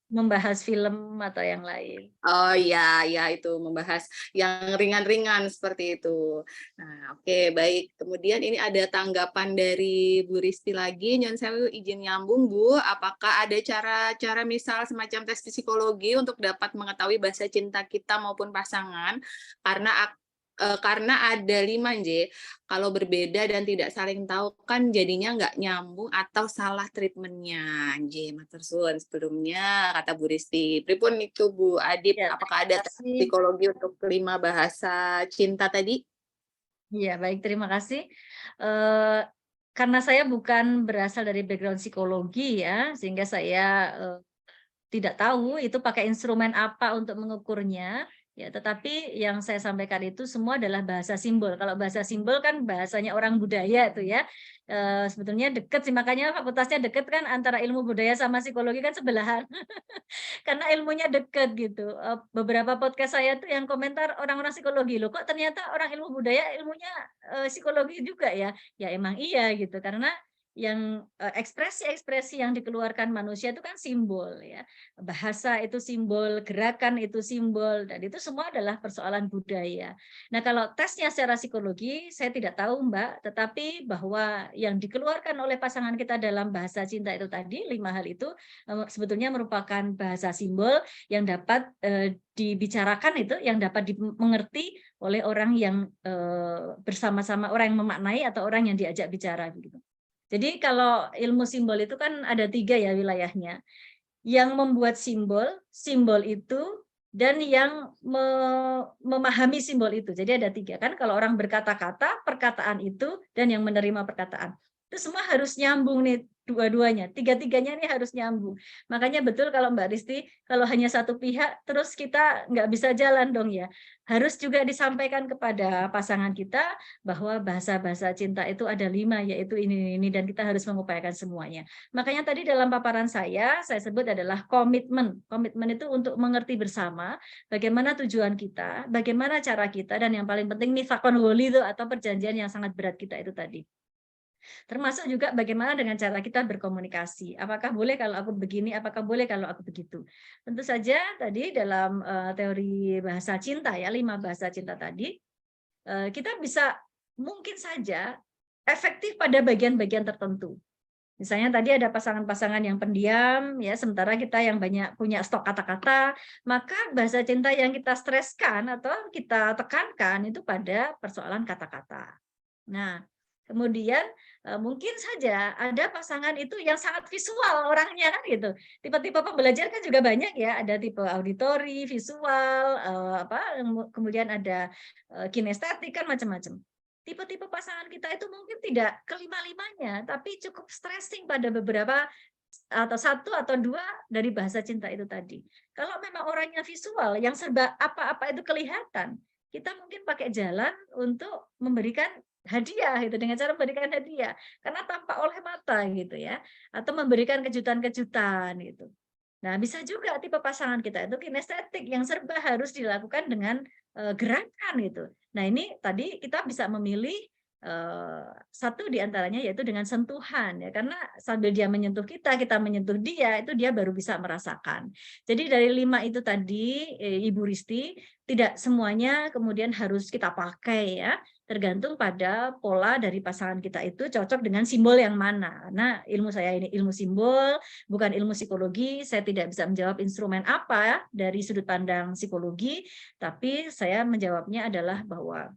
Membahas film atau yang lain. Oh iya, ya itu membahas yang ringan-ringan seperti itu. Nah, oke, baik. Kemudian ini ada tanggapan dari Bu Risti lagi. Nyon sewu izin nyambung Bu, apakah ada cara-cara misal semacam tes psikologi untuk dapat mengetahui bahasa cinta kita maupun pasangan? Karena ada 5 J. Kalau berbeda dan tidak saling tahu kan jadinya nggak nyambung atau salah treatmentnya. J, matur suwun sebelumnya kata Bu Risti. Pripun itu Bu Adip, Ya, apakah ada tes psikologi untuk 5 bahasa cinta tadi? Iya, baik, terima kasih. Karena saya bukan berasal dari background psikologi ya, sehingga saya tidak tahu itu pakai instrumen apa untuk mengukurnya. Ya, tetapi yang saya sampaikan itu semua adalah bahasa simbol. Kalau bahasa simbol kan bahasanya orang budaya itu ya. Sebetulnya dekat sih, makanya fakultasnya dekat kan, antara ilmu budaya sama psikologi kan sebelahan. Karena ilmunya dekat gitu. Beberapa podcast saya tuh yang komentar orang-orang psikologi, loh kok ternyata orang ilmu budaya ilmunya psikologi juga ya. Ya emang iya gitu, karena yang ekspresi-ekspresi yang dikeluarkan manusia itu kan simbol ya. Bahasa itu simbol, gerakan itu simbol, dan itu semua adalah persoalan budaya. Nah, kalau tesnya secara psikologi saya tidak tahu Mbak, tetapi bahwa yang dikeluarkan oleh pasangan kita dalam bahasa cinta itu tadi, 5 hal itu sebetulnya merupakan bahasa simbol yang dapat dibicarakan, itu yang dapat dimengerti oleh orang yang bersama-sama, orang yang memaknai atau orang yang diajak bicara gitu. Jadi kalau ilmu simbol itu kan ada 3 ya wilayahnya. Yang membuat simbol, simbol itu, dan yang memahami simbol itu. Jadi ada 3 kan, kalau orang berkata-kata, perkataan itu, dan yang menerima perkataan. Itu semua harus nyambung nih, dua-duanya. 3-tiganya ini harus nyambung. Makanya betul kalau Mbak Risti, kalau hanya satu pihak, terus kita nggak bisa jalan dong ya. Harus juga disampaikan kepada pasangan kita bahwa bahasa-bahasa cinta itu ada 5, yaitu ini, dan kita harus mengupayakan semuanya. Makanya tadi dalam paparan saya sebut adalah komitmen. Komitmen itu untuk mengerti bersama bagaimana tujuan kita, bagaimana cara kita, dan yang paling penting mitsaqon wali itu atau perjanjian yang sangat berat kita itu tadi. Termasuk juga bagaimana dengan cara kita berkomunikasi. Apakah boleh kalau aku begini, apakah boleh kalau aku begitu. Tentu saja tadi dalam teori bahasa cinta ya, 5 bahasa cinta tadi, kita bisa mungkin saja efektif pada bagian-bagian tertentu. Misalnya tadi ada pasangan-pasangan yang pendiam, ya, sementara kita yang banyak punya stok kata-kata, maka bahasa cinta yang kita streskan atau kita tekankan itu pada persoalan kata-kata. Nah, kemudian mungkin saja ada pasangan itu yang sangat visual orangnya kan gitu. Tipe-tipe pembelajar kan juga banyak ya, ada tipe auditori, visual, kemudian ada kinestetik kan macam-macam. Tipe-tipe pasangan kita itu mungkin tidak kelima-limanya, tapi cukup stressing pada beberapa atau 1 atau 2 dari bahasa cinta itu tadi. Kalau memang orangnya visual, yang serba apa-apa itu kelihatan, kita mungkin pakai jalan untuk memberikan hadiah gitu, dengan cara memberikan hadiah karena tampak oleh mata gitu ya, atau memberikan kejutan-kejutan gitu. Nah, bisa juga tipe pasangan kita itu kinestetik yang serba harus dilakukan dengan gerakan gitu. Nah, ini tadi kita bisa memilih satu di antaranya yaitu dengan sentuhan ya, karena sambil dia menyentuh kita menyentuh dia, itu dia baru bisa merasakan. Jadi dari 5 itu tadi Ibu Risti, tidak semuanya kemudian harus kita pakai ya, tergantung pada pola dari pasangan kita itu cocok dengan simbol yang mana. Karena ilmu saya ini ilmu simbol, bukan ilmu psikologi, saya tidak bisa menjawab instrumen apa dari sudut pandang psikologi, tapi saya menjawabnya adalah bahwa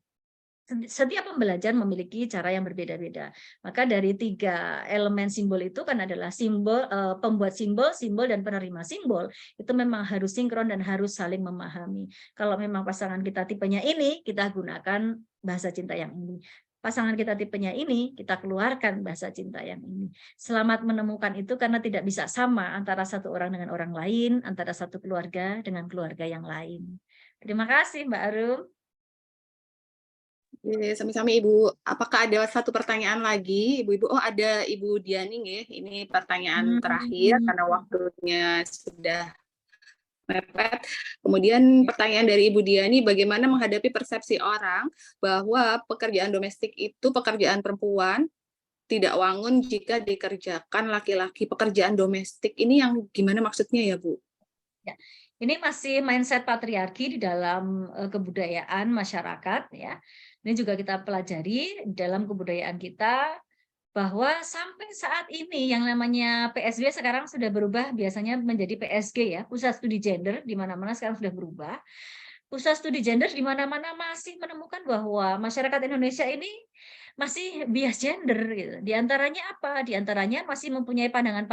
setiap pembelajar memiliki cara yang berbeda-beda. Maka dari 3 elemen simbol itu kan adalah simbol, pembuat simbol, simbol, dan penerima simbol. Itu memang harus sinkron dan harus saling memahami. Kalau memang pasangan kita tipenya ini, kita gunakan bahasa cinta yang ini. Pasangan kita tipenya ini, kita keluarkan bahasa cinta yang ini. Selamat menemukan itu, karena tidak bisa sama antara satu orang dengan orang lain, antara satu keluarga dengan keluarga yang lain. Terima kasih Mbak Arum. Sami-sami Ibu. Apakah ada satu pertanyaan lagi, Ibu-Ibu? Oh, ada Ibu Diani nih. Ini pertanyaan terakhir karena waktunya sudah mepet. Kemudian pertanyaan dari Ibu Diani, bagaimana menghadapi persepsi orang bahwa pekerjaan domestik itu pekerjaan perempuan, tidak wangun jika dikerjakan laki-laki. Pekerjaan domestik ini yang gimana maksudnya ya, Bu? Ya, ini masih mindset patriarki di dalam kebudayaan masyarakat ya. Ini juga kita pelajari dalam kebudayaan kita bahwa sampai saat ini yang namanya PSB sekarang sudah berubah biasanya menjadi PSG ya, pusat studi gender di mana-mana sekarang sudah berubah. Pusat studi gender di mana-mana masih menemukan bahwa masyarakat Indonesia ini masih bias gender gitu. Di antaranya apa? Di antaranya masih mempunyai pandangan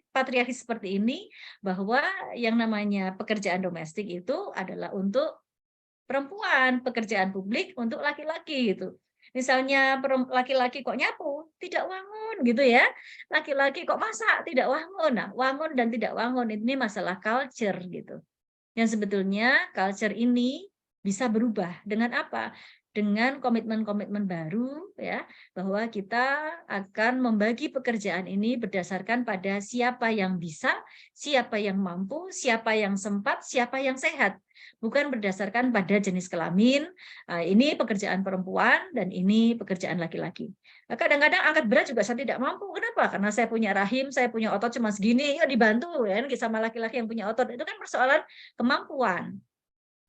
patriarki seperti ini bahwa yang namanya pekerjaan domestik itu adalah untuk perempuan, pekerjaan publik untuk laki-laki gitu. Misalnya laki-laki kok nyapu, tidak wangun gitu ya. Laki-laki kok masak, tidak wangun. Nah, wangun dan tidak wangun ini masalah culture gitu. Yang sebetulnya culture ini bisa berubah dengan apa? Dengan komitmen-komitmen baru ya, bahwa kita akan membagi pekerjaan ini berdasarkan pada siapa yang bisa, siapa yang mampu, siapa yang sempat, siapa yang sehat. Bukan berdasarkan pada jenis kelamin, ini pekerjaan perempuan dan ini pekerjaan laki-laki. Kadang-kadang angkat berat juga saya tidak mampu. Kenapa? Karena saya punya rahim, saya punya otot cuma segini, ya dibantu ya sama laki-laki yang punya otot. Itu kan persoalan kemampuan.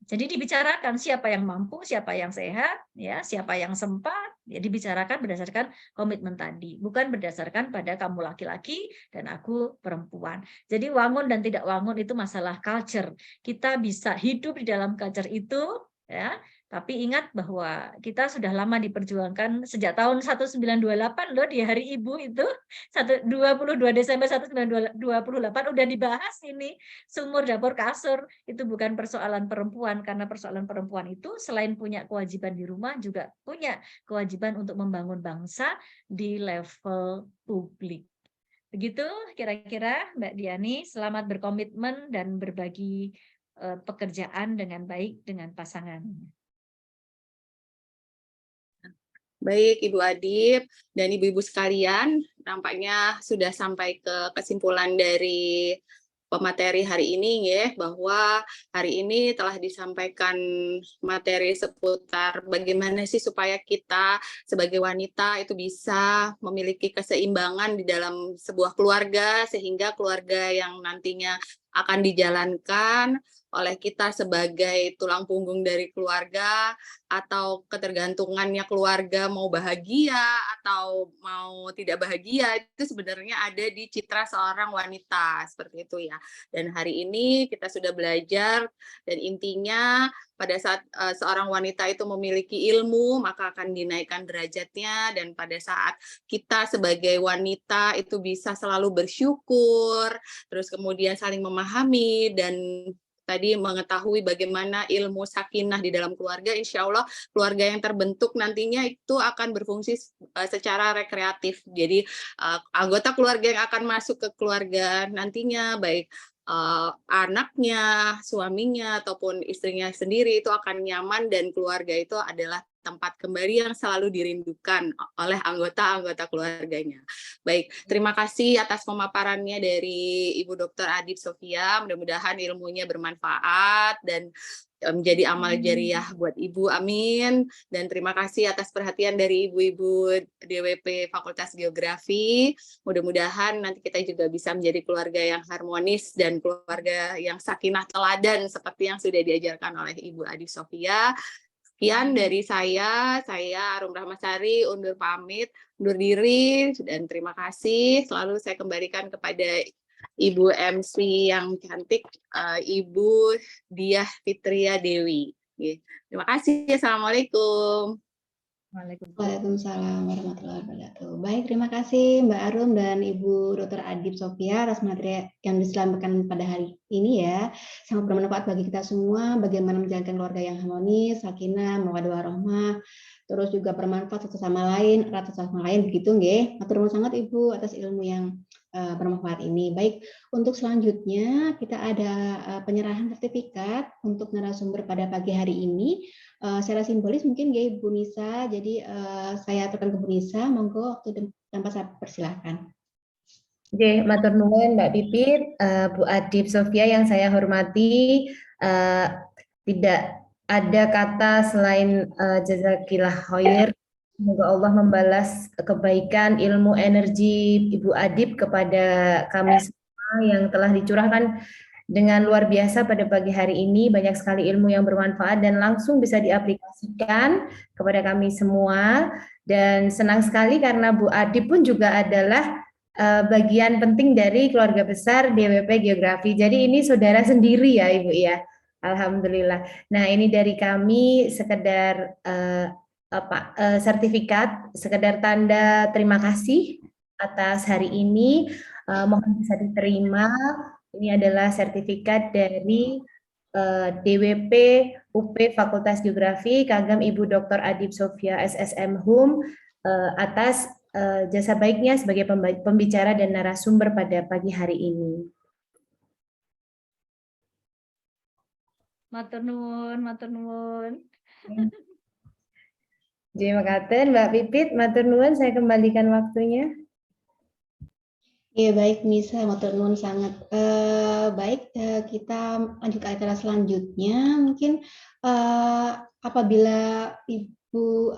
Jadi dibicarakan siapa yang mampu, siapa yang sehat, ya, siapa yang sempat, ya dibicarakan berdasarkan komitmen tadi, bukan berdasarkan pada kamu laki-laki dan aku perempuan. Jadi wangun dan tidak wangun itu masalah culture. Kita bisa hidup di dalam culture itu, ya. Tapi ingat bahwa kita sudah lama diperjuangkan sejak tahun 1928 loh, di Hari Ibu itu 22 Desember 1928 udah dibahas ini sumur dapur kasur. Itu bukan persoalan perempuan, karena persoalan perempuan itu selain punya kewajiban di rumah juga punya kewajiban untuk membangun bangsa di level publik. Begitu kira-kira Mbak Diani. Selamat berkomitmen dan berbagi pekerjaan dengan baik dengan pasangan. Baik, Ibu Adip dan Ibu-Ibu sekalian, nampaknya sudah sampai ke kesimpulan dari pemateri hari ini ya, bahwa hari ini telah disampaikan materi seputar bagaimana sih supaya kita sebagai wanita itu bisa memiliki keseimbangan di dalam sebuah keluarga, sehingga keluarga yang nantinya akan dijalankan oleh kita sebagai tulang punggung dari keluarga, atau ketergantungannya keluarga mau bahagia atau mau tidak bahagia, itu sebenarnya ada di citra seorang wanita, seperti itu ya. Dan hari ini kita sudah belajar, dan intinya pada saat seorang wanita itu memiliki ilmu, maka akan dinaikkan derajatnya, dan pada saat kita sebagai wanita itu bisa selalu bersyukur, terus kemudian saling memahami, dan tadi mengetahui bagaimana ilmu sakinah di dalam keluarga, insya Allah keluarga yang terbentuk nantinya itu akan berfungsi secara rekreatif. Jadi anggota keluarga yang akan masuk ke keluarga nantinya, baik anaknya, suaminya, ataupun istrinya sendiri, itu akan nyaman, dan keluarga itu adalah tempat kembali yang selalu dirindukan oleh anggota-anggota keluarganya. Baik, terima kasih atas pemaparannya dari Ibu Dr. Adip Sofia. Mudah-mudahan ilmunya bermanfaat dan menjadi amal jariah buat Ibu, amin. Dan terima kasih atas perhatian dari Ibu-Ibu DWP Fakultas Geografi. Mudah-mudahan nanti kita juga bisa menjadi keluarga yang harmonis dan keluarga yang sakinah teladan seperti yang sudah diajarkan oleh Ibu Adip Sofia. Sekian dari saya Arum Rahmasari, undur pamit, undur diri, dan terima kasih. Selalu saya kembalikan kepada Ibu MC yang cantik, Ibu Diah Fitria Dewi. Terima kasih. Assalamualaikum. Waalaikumsalam warahmatullahi wabarakatuh. Baik, terima kasih Mbak Arum dan Ibu Dr. Adip Sofia atas materi yang disampaikan pada hari ini ya. Sangat bermanfaat bagi kita semua, bagaimana menjalankan keluarga yang harmonis, sakinah, mawaddah warahmah, terus juga bermanfaat satu sama lain, begitu nggih. Matur nuwun sangat Ibu atas ilmu yang bermanfaat ini. Baik, untuk selanjutnya kita ada penyerahan sertifikat untuk narasumber pada pagi hari ini. Secara simbolis mungkin nggih Bu Nisa, jadi saya aturkan ke Bu Nisa, monggo waktu tanpa saya persilahkan. Oke, matur nuwun Mbak Pipit, Bu Adib Sofia yang saya hormati, tidak ada kata selain jazakillah khair. Semoga Allah membalas kebaikan, ilmu, energi Ibu Adib kepada kami semua yang telah dicurahkan dengan luar biasa pada pagi hari ini. Banyak sekali ilmu yang bermanfaat dan langsung bisa diaplikasikan kepada kami semua. Dan senang sekali karena Bu Adib pun juga adalah bagian penting dari keluarga besar DWP Geografi. Jadi ini saudara sendiri ya Ibu ya. Alhamdulillah. Nah ini dari kami sekedar sertifikat, sekedar tanda terima kasih atas hari ini. Mohon bisa diterima. Ini adalah sertifikat dari DWP UP Fakultas Geografi Kagem Ibu Dr. Adib Sofia SSM Hum atas jasa baiknya sebagai pembicara dan narasumber pada pagi hari ini. Matur nuwun, matur nuwun. Terima kasih Mbak Pipit, matur nuwun, saya kembalikan waktunya. Ya baik Nisa, matur nuwun sangat. Baik, kita lanjut ke acara selanjutnya. Mungkin apabila Ibu